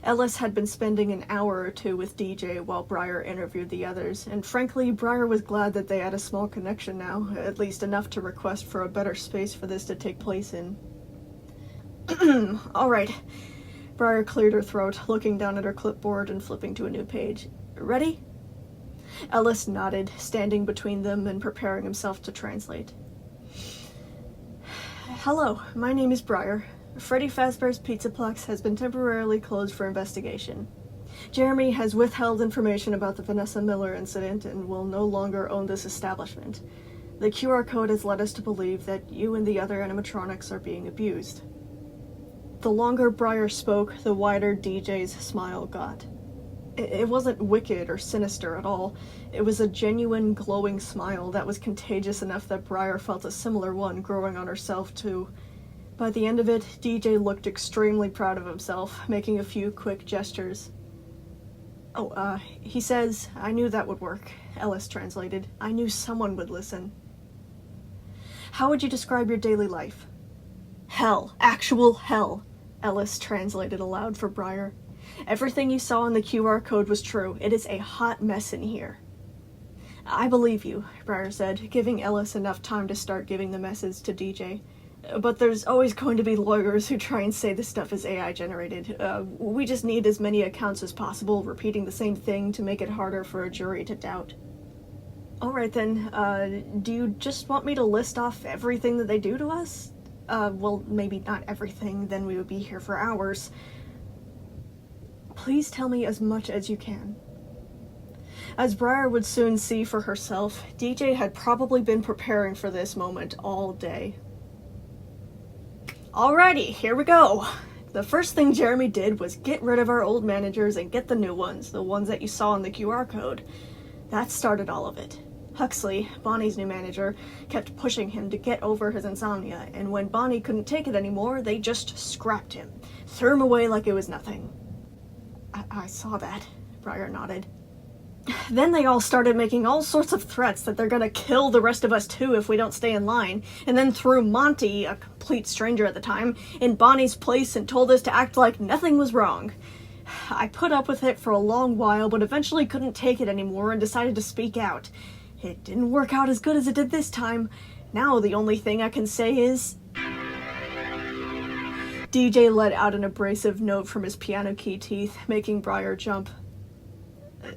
Ellis had been spending an hour or two with DJ while Briar interviewed the others, and frankly, Briar was glad that they had a small connection now, at least enough to request for a better space for this to take place in. Alright. Briar cleared her throat, looking down at her clipboard and flipping to a new page. Ready? Ellis nodded, standing between them and preparing himself to translate. Hello, my name is Briar. Freddy Fazbear's Pizzaplex has been temporarily closed for investigation. Jeremy has withheld information about the Vanessa Miller incident and will no longer own this establishment. The QR code has led us to believe that you and the other animatronics are being abused. The longer Briar spoke, the wider DJ's smile got. It wasn't wicked or sinister at all. It was a genuine, glowing smile that was contagious enough that Briar felt a similar one growing on herself too. By the end of it, DJ looked extremely proud of himself, making a few quick gestures. He says, I knew that would work, Ellis translated. I knew someone would listen. How would you describe your daily life? Hell. Actual hell, Ellis translated aloud for Briar. Everything you saw on the QR code was true. It is a hot mess in here. I believe you, Briar said, giving Ellis enough time to start giving the message to DJ. But there's always going to be lawyers who try and say this stuff is AI generated. We just need as many accounts as possible, repeating the same thing to make it harder for a jury to doubt. Alright then, do you just want me to list off everything that they do to us? Well, maybe not everything, then we would be here for hours. Please tell me as much as you can. As Briar would soon see for herself, DJ had probably been preparing for this moment all day. Alrighty, here we go. The first thing Jeremy did was get rid of our old managers and get the new ones, the ones that you saw in the QR code. That started all of it. Huxley, Bonnie's new manager, kept pushing him to get over his insomnia, and when Bonnie couldn't take it anymore, they just scrapped him, threw him away like it was nothing. I saw that, Briar nodded. Then they all started making all sorts of threats that they're gonna kill the rest of us too if we don't stay in line, and then threw Monty, a complete stranger at the time, in Bonnie's place and told us to act like nothing was wrong. I put up with it for a long while, but eventually couldn't take it anymore and decided to speak out. It didn't work out as good as it did this time. Now the only thing I can say is... DJ let out an abrasive note from his piano key teeth, making Briar jump.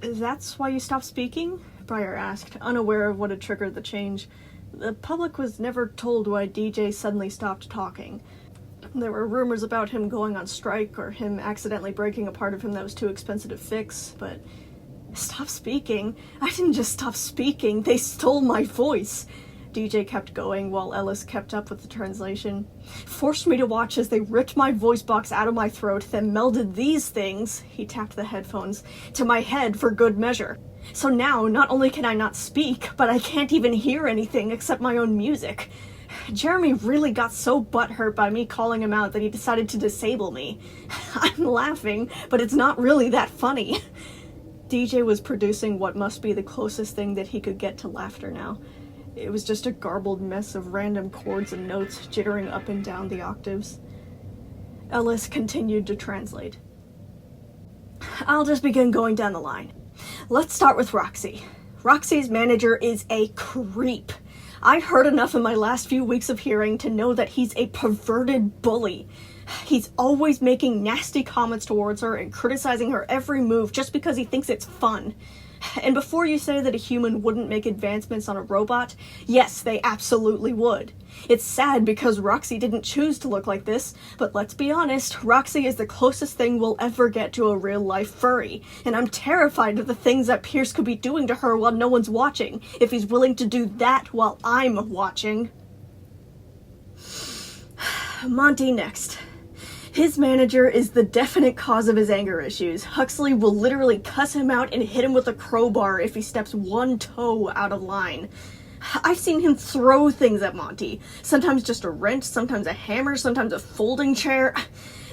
That's why you stopped speaking? Briar asked, unaware of what had triggered the change. The public was never told why DJ suddenly stopped talking. There were rumors about him going on strike, or him accidentally breaking a part of him that was too expensive to fix, but... Stop speaking? I didn't just stop speaking, they stole my voice! DJ kept going while Ellis kept up with the translation. Forced me to watch as they ripped my voice box out of my throat, then melded these things, he tapped the headphones, to my head for good measure. So now, not only can I not speak, but I can't even hear anything except my own music. Jeremy really got so butthurt by me calling him out that he decided to disable me. I'm laughing, but it's not really that funny. DJ was producing what must be the closest thing that he could get to laughter now. It was just a garbled mess of random chords and notes jittering up and down the octaves. Ellis continued to translate. I'll just begin going down the line. Let's start with Roxy. Roxy's manager is a creep. I heard enough in my last few weeks of hearing to know that he's a perverted bully. He's always making nasty comments towards her and criticizing her every move just because he thinks it's fun. And before you say that a human wouldn't make advancements on a robot, yes, they absolutely would. It's sad because Roxy didn't choose to look like this, but let's be honest, Roxy is the closest thing we'll ever get to a real-life furry, and I'm terrified of the things that Pierce could be doing to her while no one's watching, if he's willing to do that while I'm watching. Monty next. His manager is the definite cause of his anger issues. Huxley will literally cuss him out and hit him with a crowbar if he steps one toe out of line. I've seen him throw things at Monty. Sometimes just a wrench, sometimes a hammer, sometimes a folding chair.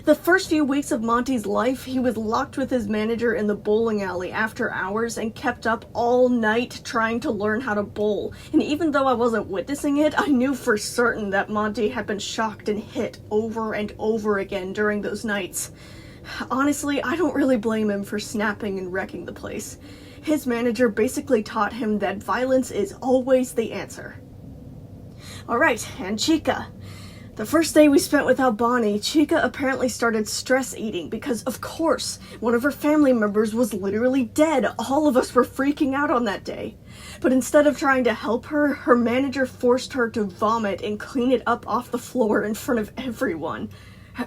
The first few weeks of Monty's life, he was locked with his manager in the bowling alley after hours and kept up all night trying to learn how to bowl. And even though I wasn't witnessing it, I knew for certain that Monty had been shocked and hit over and over again during those nights. Honestly, I don't really blame him for snapping and wrecking the place. His manager basically taught him that violence is always the answer. Alright, and Chica. The first day we spent without Bonnie, Chica apparently started stress eating because, of course, one of her family members was literally dead. All of us were freaking out on that day. But instead of trying to help her, her manager forced her to vomit and clean it up off the floor in front of everyone.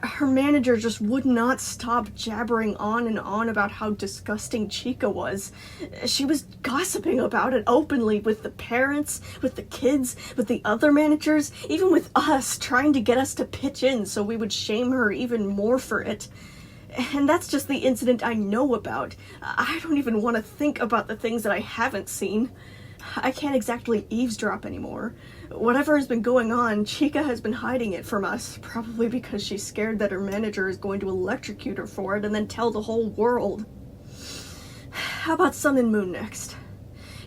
Her manager just would not stop jabbering on and on about how disgusting Chica was. She was gossiping about it openly with the parents, with the kids, with the other managers, even with us, trying to get us to pitch in so we would shame her even more for it. And that's just the incident I know about. I don't even want to think about the things that I haven't seen. I can't exactly eavesdrop anymore. Whatever has been going on, Chica has been hiding it from us, probably because she's scared that her manager is going to electrocute her for it and then tell the whole world. How about Sun and Moon next?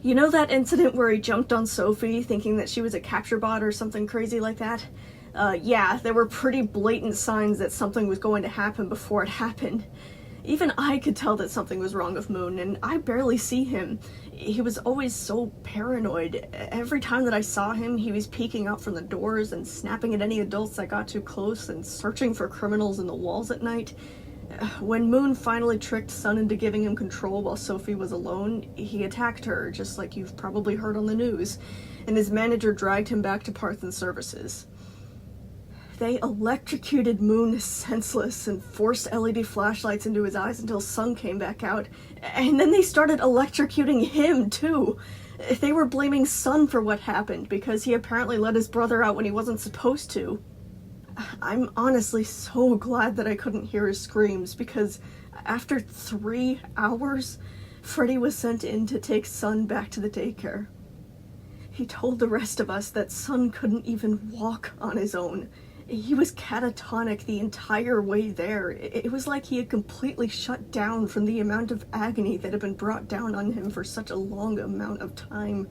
You know that incident where he jumped on Sophie thinking that she was a capture bot or something crazy like that? Yeah, there were pretty blatant signs that something was going to happen before it happened. Even I could tell that something was wrong with Moon, and I barely see him. He was always so paranoid. Every time that I saw him, he was peeking out from the doors and snapping at any adults that got too close and searching for criminals in the walls at night. When Moon finally tricked Sun into giving him control while Sophie was alone, he attacked her, just like you've probably heard on the news, and his manager dragged him back to Parts and Services. They electrocuted Moon senseless and forced LED flashlights into his eyes until Sun came back out. And then they started electrocuting him, too. They were blaming Sun for what happened because he apparently let his brother out when he wasn't supposed to. I'm honestly so glad that I couldn't hear his screams because after 3 hours, Freddy was sent in to take Sun back to the daycare. He told the rest of us that Sun couldn't even walk on his own. He was catatonic the entire way there. It was like he had completely shut down from the amount of agony that had been brought down on him for such a long amount of time.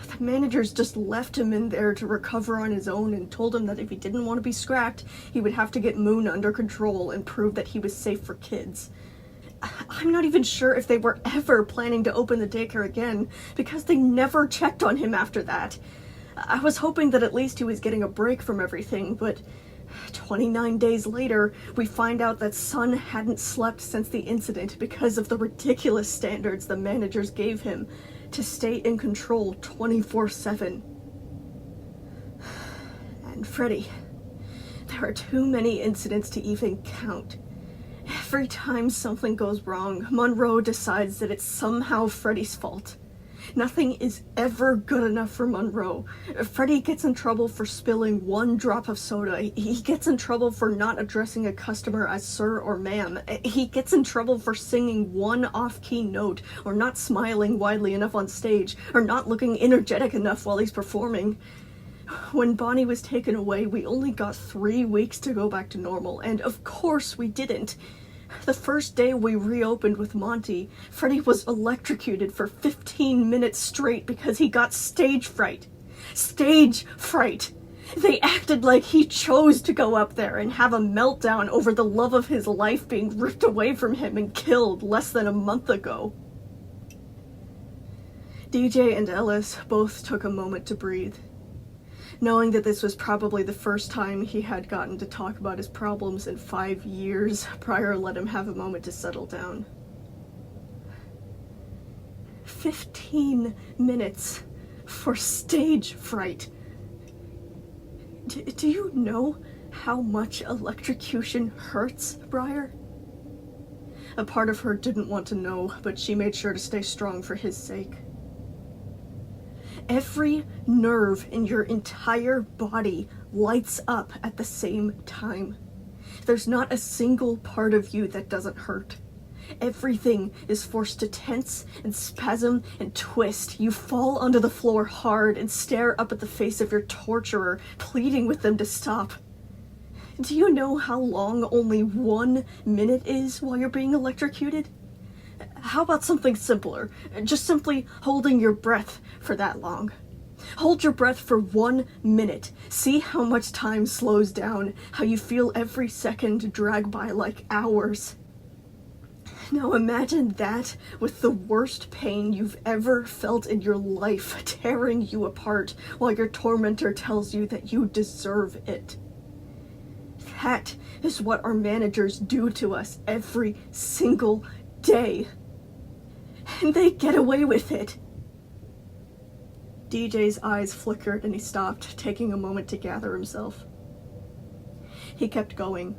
The managers just left him in there to recover on his own and told him that if he didn't want to be scrapped, he would have to get Moon under control and prove that he was safe for kids. I'm not even sure if they were ever planning to open the daycare again, because they never checked on him after that. I was hoping that at least he was getting a break from everything, but 29 days later, we find out that Sun hadn't slept since the incident because of the ridiculous standards the managers gave him to stay in control 24/7. And Freddy. There are too many incidents to even count. Every time something goes wrong, Monroe decides that it's somehow Freddy's fault. Nothing is ever good enough for Monroe. Freddy gets in trouble for spilling 1 drop of soda. He gets in trouble for not addressing a customer as sir or ma'am. He gets in trouble for singing 1 off-key note, or not smiling widely enough on stage, or not looking energetic enough while he's performing. When Bonnie was taken away, we only got 3 weeks to go back to normal, and of course we didn't. The first day we reopened with Monty, Freddy was electrocuted for 15 minutes straight because he got stage fright. Stage fright! They acted like he chose to go up there and have a meltdown over the love of his life being ripped away from him and killed less than a month ago. DJ and Ellis both took a moment to breathe. Knowing that this was probably the first time he had gotten to talk about his problems in 5 years, Briar let him have a moment to settle down. 15 minutes for stage fright. Do you know how much electrocution hurts, Briar? A part of her didn't want to know, but she made sure to stay strong for his sake. Every nerve in your entire body lights up at the same time. There's not a single part of you that doesn't hurt. Everything is forced to tense and spasm and twist. You fall onto the floor hard and stare up at the face of your torturer, pleading with them to stop. Do you know how long only 1 minute is while you're being electrocuted? How about something simpler? Just simply holding your breath for that long. Hold your breath for 1 minute. See how much time slows down, how you feel every second drag by like hours. Now imagine that with the worst pain you've ever felt in your life tearing you apart while your tormentor tells you that you deserve it. That is what our managers do to us every single day. And they get away with it. DJ's eyes flickered and he stopped, taking a moment to gather himself. He kept going.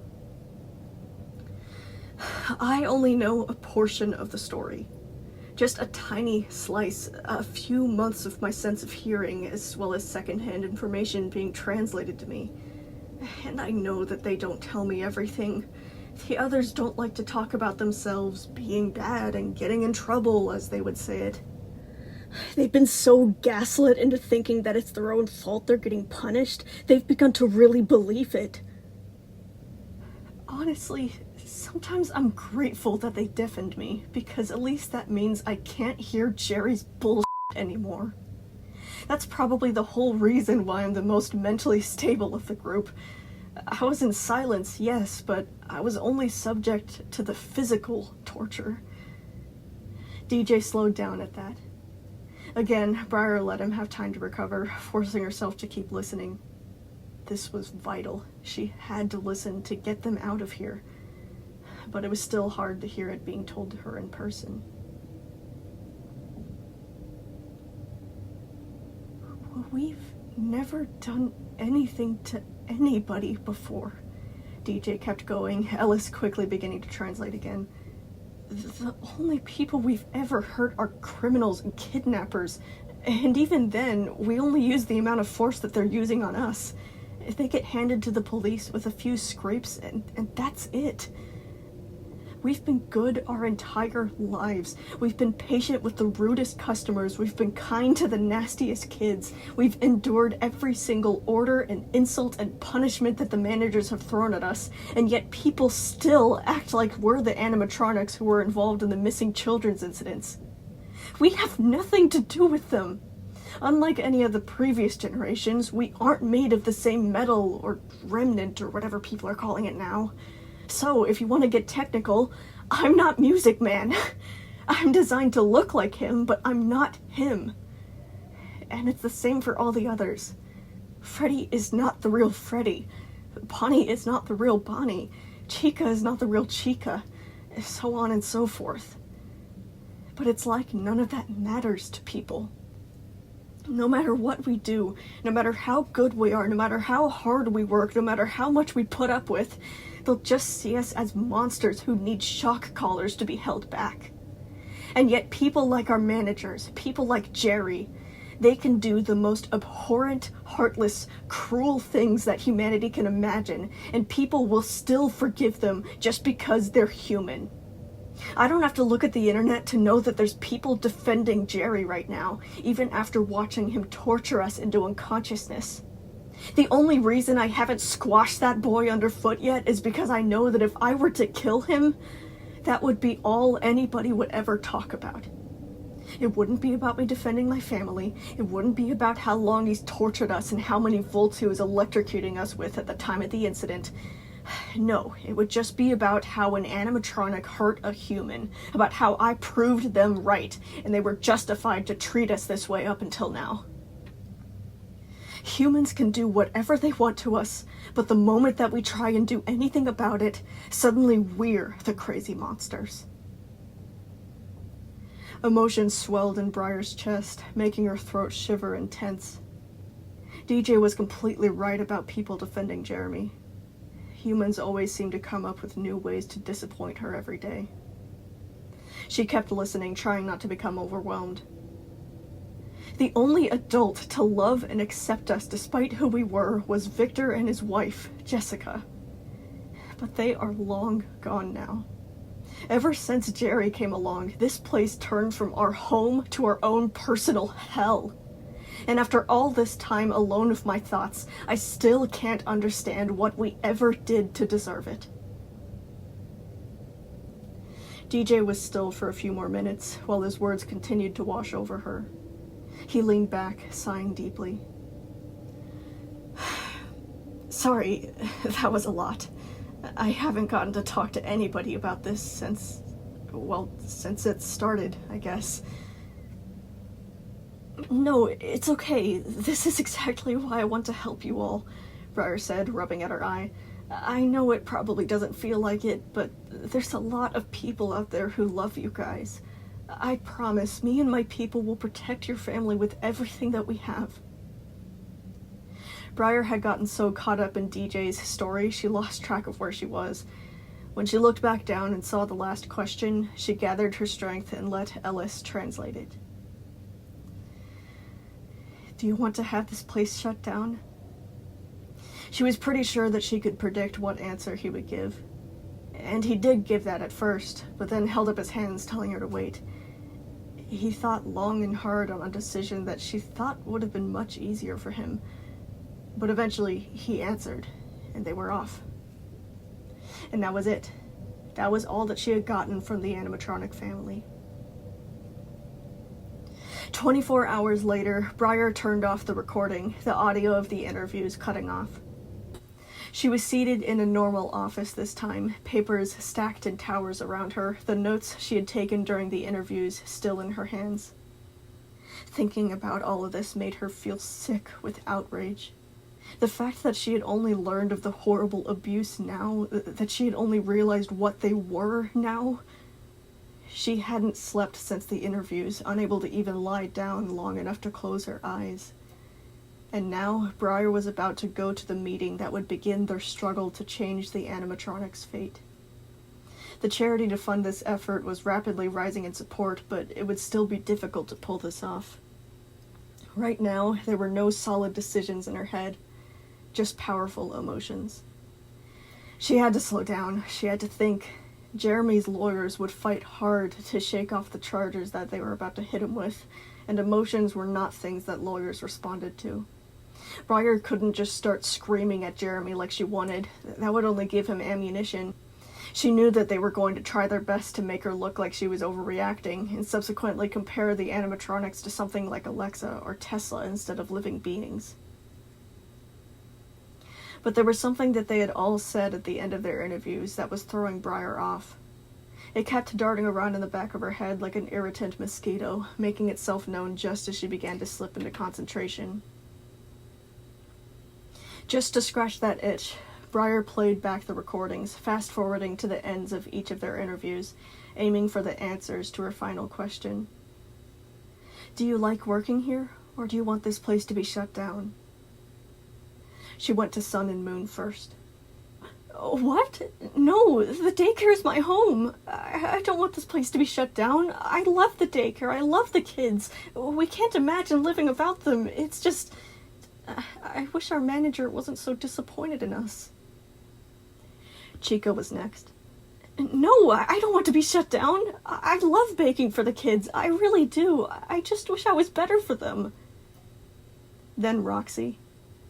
I only know a portion of the story. Just a tiny slice, a few months of my sense of hearing, as well as secondhand information being translated to me. And I know that they don't tell me everything. The others don't like to talk about themselves being bad and getting in trouble, as they would say it. They've been so gaslit into thinking that it's their own fault they're getting punished, they've begun to really believe it. Honestly, sometimes I'm grateful that they deafened me, because at least that means I can't hear Jerry's bullshit anymore. That's probably the whole reason why I'm the most mentally stable of the group. I was in silence, yes, but I was only subject to the physical torture. DJ slowed down at that. Again, Briar let him have time to recover, forcing herself to keep listening. This was vital. She had to listen to get them out of here. But it was still hard to hear it being told to her in person. We've never done anything to anybody before. DJ kept going, Ellis quickly beginning to translate again. The only people we've ever hurt are criminals and kidnappers, and even then, we only use the amount of force that they're using on us. They get handed to the police with a few scrapes, and that's it. We've been good our entire lives. We've been patient with the rudest customers. We've been kind to the nastiest kids. We've endured every single order and insult and punishment that the managers have thrown at us, and yet people still act like we're the animatronics who were involved in the missing children's incidents. We have nothing to do with them. Unlike any of the previous generations, we aren't made of the same metal or remnant or whatever people are calling it now. So, if you want to get technical, I'm not Music Man. I'm designed to look like him, but I'm not him. And it's the same for all the others. Freddy is not the real Freddy. Bonnie is not the real Bonnie. Chica is not the real Chica. So on and so forth. But it's like none of that matters to people. No matter what we do, no matter how good we are, no matter how hard we work, no matter how much we put up with, they'll just see us as monsters who need shock collars to be held back. And yet people like our managers, people like Jerry, they can do the most abhorrent, heartless, cruel things that humanity can imagine, and people will still forgive them just because they're human. I don't have to look at the internet to know that there's people defending Jerry right now, even after watching him torture us into unconsciousness. The only reason I haven't squashed that boy underfoot yet is because I know that if I were to kill him, that would be all anybody would ever talk about. It wouldn't be about me defending my family. It wouldn't be about how long he's tortured us and how many volts he was electrocuting us with at the time of the incident. No, it would just be about how an animatronic hurt a human, about how I proved them right, and they were justified to treat us this way up until now. Humans can do whatever they want to us, but the moment that we try and do anything about it, suddenly we're the crazy monsters. Emotion swelled in Briar's chest, making her throat shiver and tense. DJ was completely right about people defending Jeremy. Humans always seem to come up with new ways to disappoint her every day. She kept listening, trying not to become overwhelmed. The only adult to love and accept us despite who we were was Victor and his wife, Jessica. But they are long gone now. Ever since Jerry came along, this place turned from our home to our own personal hell. And after all this time alone with my thoughts, I still can't understand what we ever did to deserve it. DJ was still for a few more minutes, while his words continued to wash over her. He leaned back, sighing deeply. Sorry, that was a lot. I haven't gotten to talk to anybody about this since it started, I guess. No, it's okay. This is exactly why I want to help you all, Briar said, rubbing at her eye. I know it probably doesn't feel like it, but there's a lot of people out there who love you guys. I promise, me and my people will protect your family with everything that we have. Briar had gotten so caught up in DJ's story, she lost track of where she was. When she looked back down and saw the last question, she gathered her strength and let Ellis translate it. Do you want to have this place shut down? She was pretty sure that she could predict what answer he would give. And he did give that at first, but then held up his hands, telling her to wait. He thought long and hard on a decision that she thought would have been much easier for him. But eventually, he answered, and they were off. And that was it. That was all that she had gotten from the animatronic family. 24 hours later, Briar turned off the recording, the audio of the interviews cutting off. She was seated in a normal office this time, papers stacked in towers around her, the notes she had taken during the interviews still in her hands. Thinking about all of this made her feel sick with outrage. The fact that she had only learned of the horrible abuse now, that she had only realized what they were now. She hadn't slept since the interviews, unable to even lie down long enough to close her eyes. And now, Briar was about to go to the meeting that would begin their struggle to change the animatronic's fate. The charity to fund this effort was rapidly rising in support, but it would still be difficult to pull this off. Right now, there were no solid decisions in her head, just powerful emotions. She had to slow down. She had to think. Jeremy's lawyers would fight hard to shake off the charges that they were about to hit him with, and emotions were not things that lawyers responded to. Briar couldn't just start screaming at Jeremy like she wanted. That would only give him ammunition. She knew that they were going to try their best to make her look like she was overreacting, and subsequently compare the animatronics to something like Alexa or Tesla instead of living beings. But there was something that they had all said at the end of their interviews that was throwing Briar off. It kept darting around in the back of her head like an irritant mosquito, making itself known just as she began to slip into concentration. Just to scratch that itch, Briar played back the recordings, fast-forwarding to the ends of each of their interviews, aiming for the answers to her final question. Do you like working here, or do you want this place to be shut down? She went to Sun and Moon first. What? No, the daycare is my home. I don't want this place to be shut down. I love the daycare. I love the kids. We can't imagine living without them. It's just... I wish our manager wasn't so disappointed in us. Chica was next. No, I don't want to be shut down. I love baking for the kids. I really do. I just wish I was better for them. Then Roxy.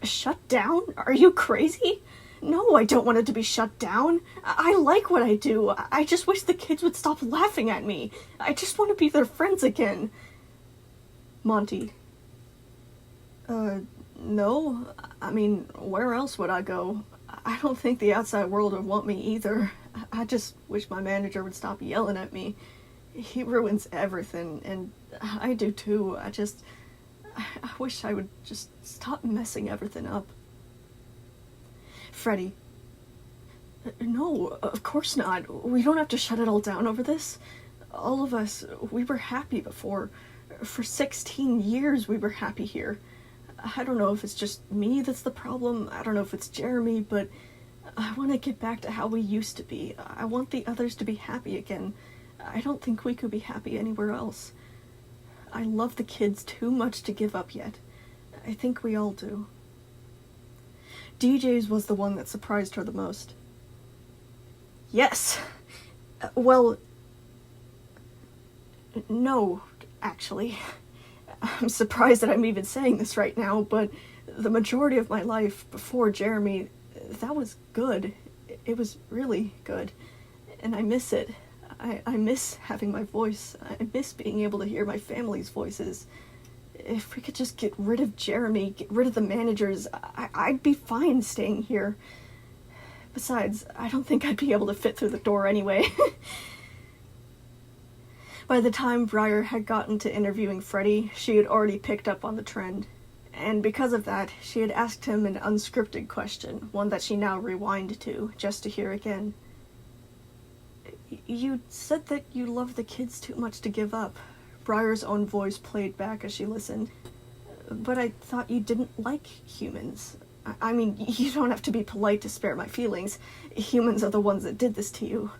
Shut down? Are you crazy? No, I don't want it to be shut down. I like what I do. I just wish the kids would stop laughing at me. I just want to be their friends again. Monty. No. I mean, where else would I go? I don't think the outside world would want me either. I just wish my manager would stop yelling at me. He ruins everything, and I do too. I wish I would just stop messing everything up. Freddy. No, of course not. We don't have to shut it all down over this. All of us, we were happy before. For 16 years we were happy here. I don't know if it's just me that's the problem. I don't know if it's Jeremy, but I want to get back to how we used to be. I want the others to be happy again. I don't think we could be happy anywhere else. I love the kids too much to give up yet. I think we all do. DJ's was the one that surprised her the most. Yes. Well, no, actually. I'm surprised that I'm even saying this right now, but the majority of my life before Jeremy, that was good. It was really good. And I miss it. I miss having my voice. I miss being able to hear my family's voices. If we could just get rid of Jeremy, get rid of the managers, I'd be fine staying here. Besides, I don't think I'd be able to fit through the door anyway. By the time Briar had gotten to interviewing Freddy, she had already picked up on the trend. And because of that, she had asked him an unscripted question, one that she now rewinded to, just to hear again. You said that you love the kids too much to give up. Briar's own voice played back as she listened. But I thought you didn't like humans. I mean, you don't have to be polite to spare my feelings. Humans are the ones that did this to you.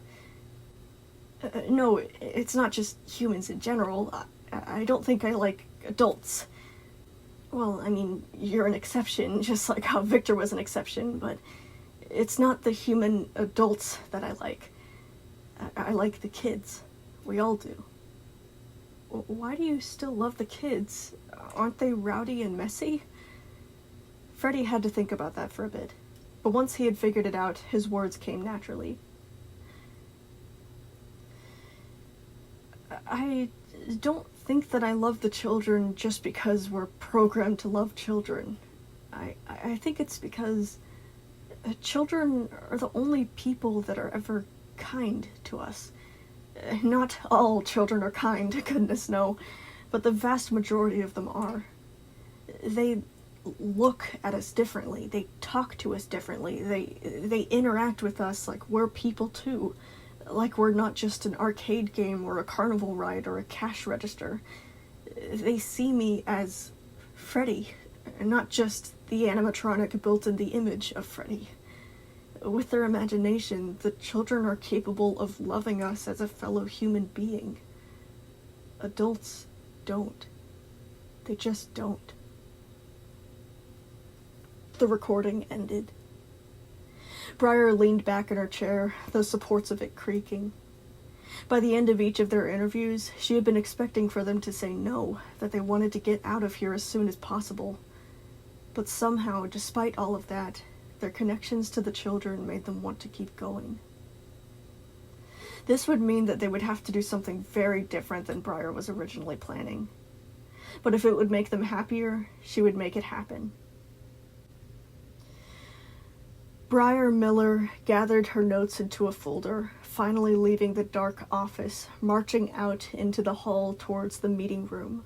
No, it's not just humans in general. I don't think I like adults. Well, I mean, you're an exception, just like how Victor was an exception, but it's not the human adults that I like. I like the kids. We all do. Why do you still love the kids? Aren't they rowdy and messy? Freddy had to think about that for a bit, but once he had figured it out, his words came naturally. I don't think that I love the children just because we're programmed to love children. I think it's because children are the only people that are ever kind to us. Not all children are kind, goodness no, but the vast majority of them are. They look at us differently, they talk to us differently, they interact with us like we're people too, like we're not just an arcade game or a carnival ride or a cash register. They see me as Freddy, not just the animatronic built in the image of Freddy. With their imagination, the children are capable of loving us as a fellow human being. Adults don't. They just don't. The recording ended. Briar leaned back in her chair, the supports of it creaking. By the end of each of their interviews, she had been expecting for them to say no, that they wanted to get out of here as soon as possible. But somehow, despite all of that, their connections to the children made them want to keep going. This would mean that they would have to do something very different than Briar was originally planning. But if it would make them happier, she would make it happen. Briar Miller gathered her notes into a folder, finally leaving the dark office, marching out into the hall towards the meeting room.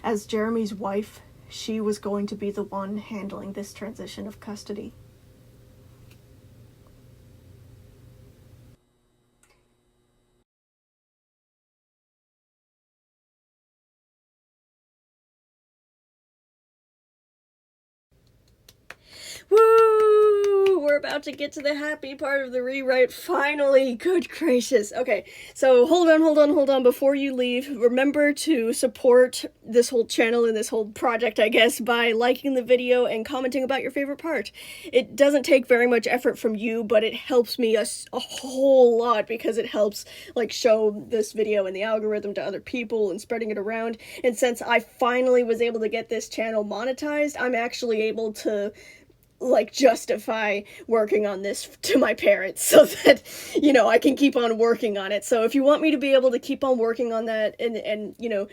As Jeremy's wife, she was going to be the one handling this transition of custody. Woo! We're about to get to the happy part of the rewrite. Finally! Good gracious. Okay, so hold on. Before you leave, remember to support this whole channel and this whole project, I guess, by liking the video and commenting about your favorite part. It doesn't take very much effort from you, but it helps me a whole lot because it helps, like, show this video in the algorithm to other people and spreading it around. And since I finally was able to get this channel monetized, I'm actually able to like justify working on this to my parents so that, you know, I can keep on working on it. So if you want me to be able to keep on working on that and you know,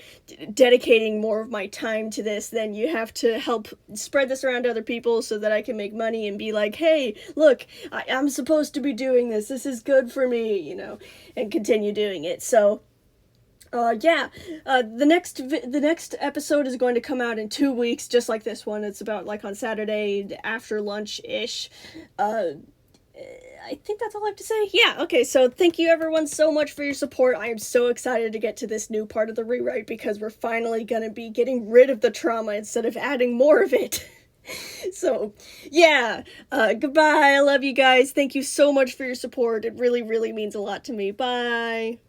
dedicating more of my time to this, then you have to help spread this around to other people so that I can make money and be like, hey, look, I'm supposed to be doing this. This is good for me, you know, and continue doing it. So the next episode is going to come out in 2 weeks, just like this one. It's about like on Saturday after lunch-ish. I think that's all I have to say. Yeah, okay, so thank you everyone so much for your support. I am so excited to get to this new part of the rewrite because we're finally gonna be getting rid of the trauma instead of adding more of it. So, yeah, goodbye. I love you guys. Thank you so much for your support. It really, really means a lot to me. Bye.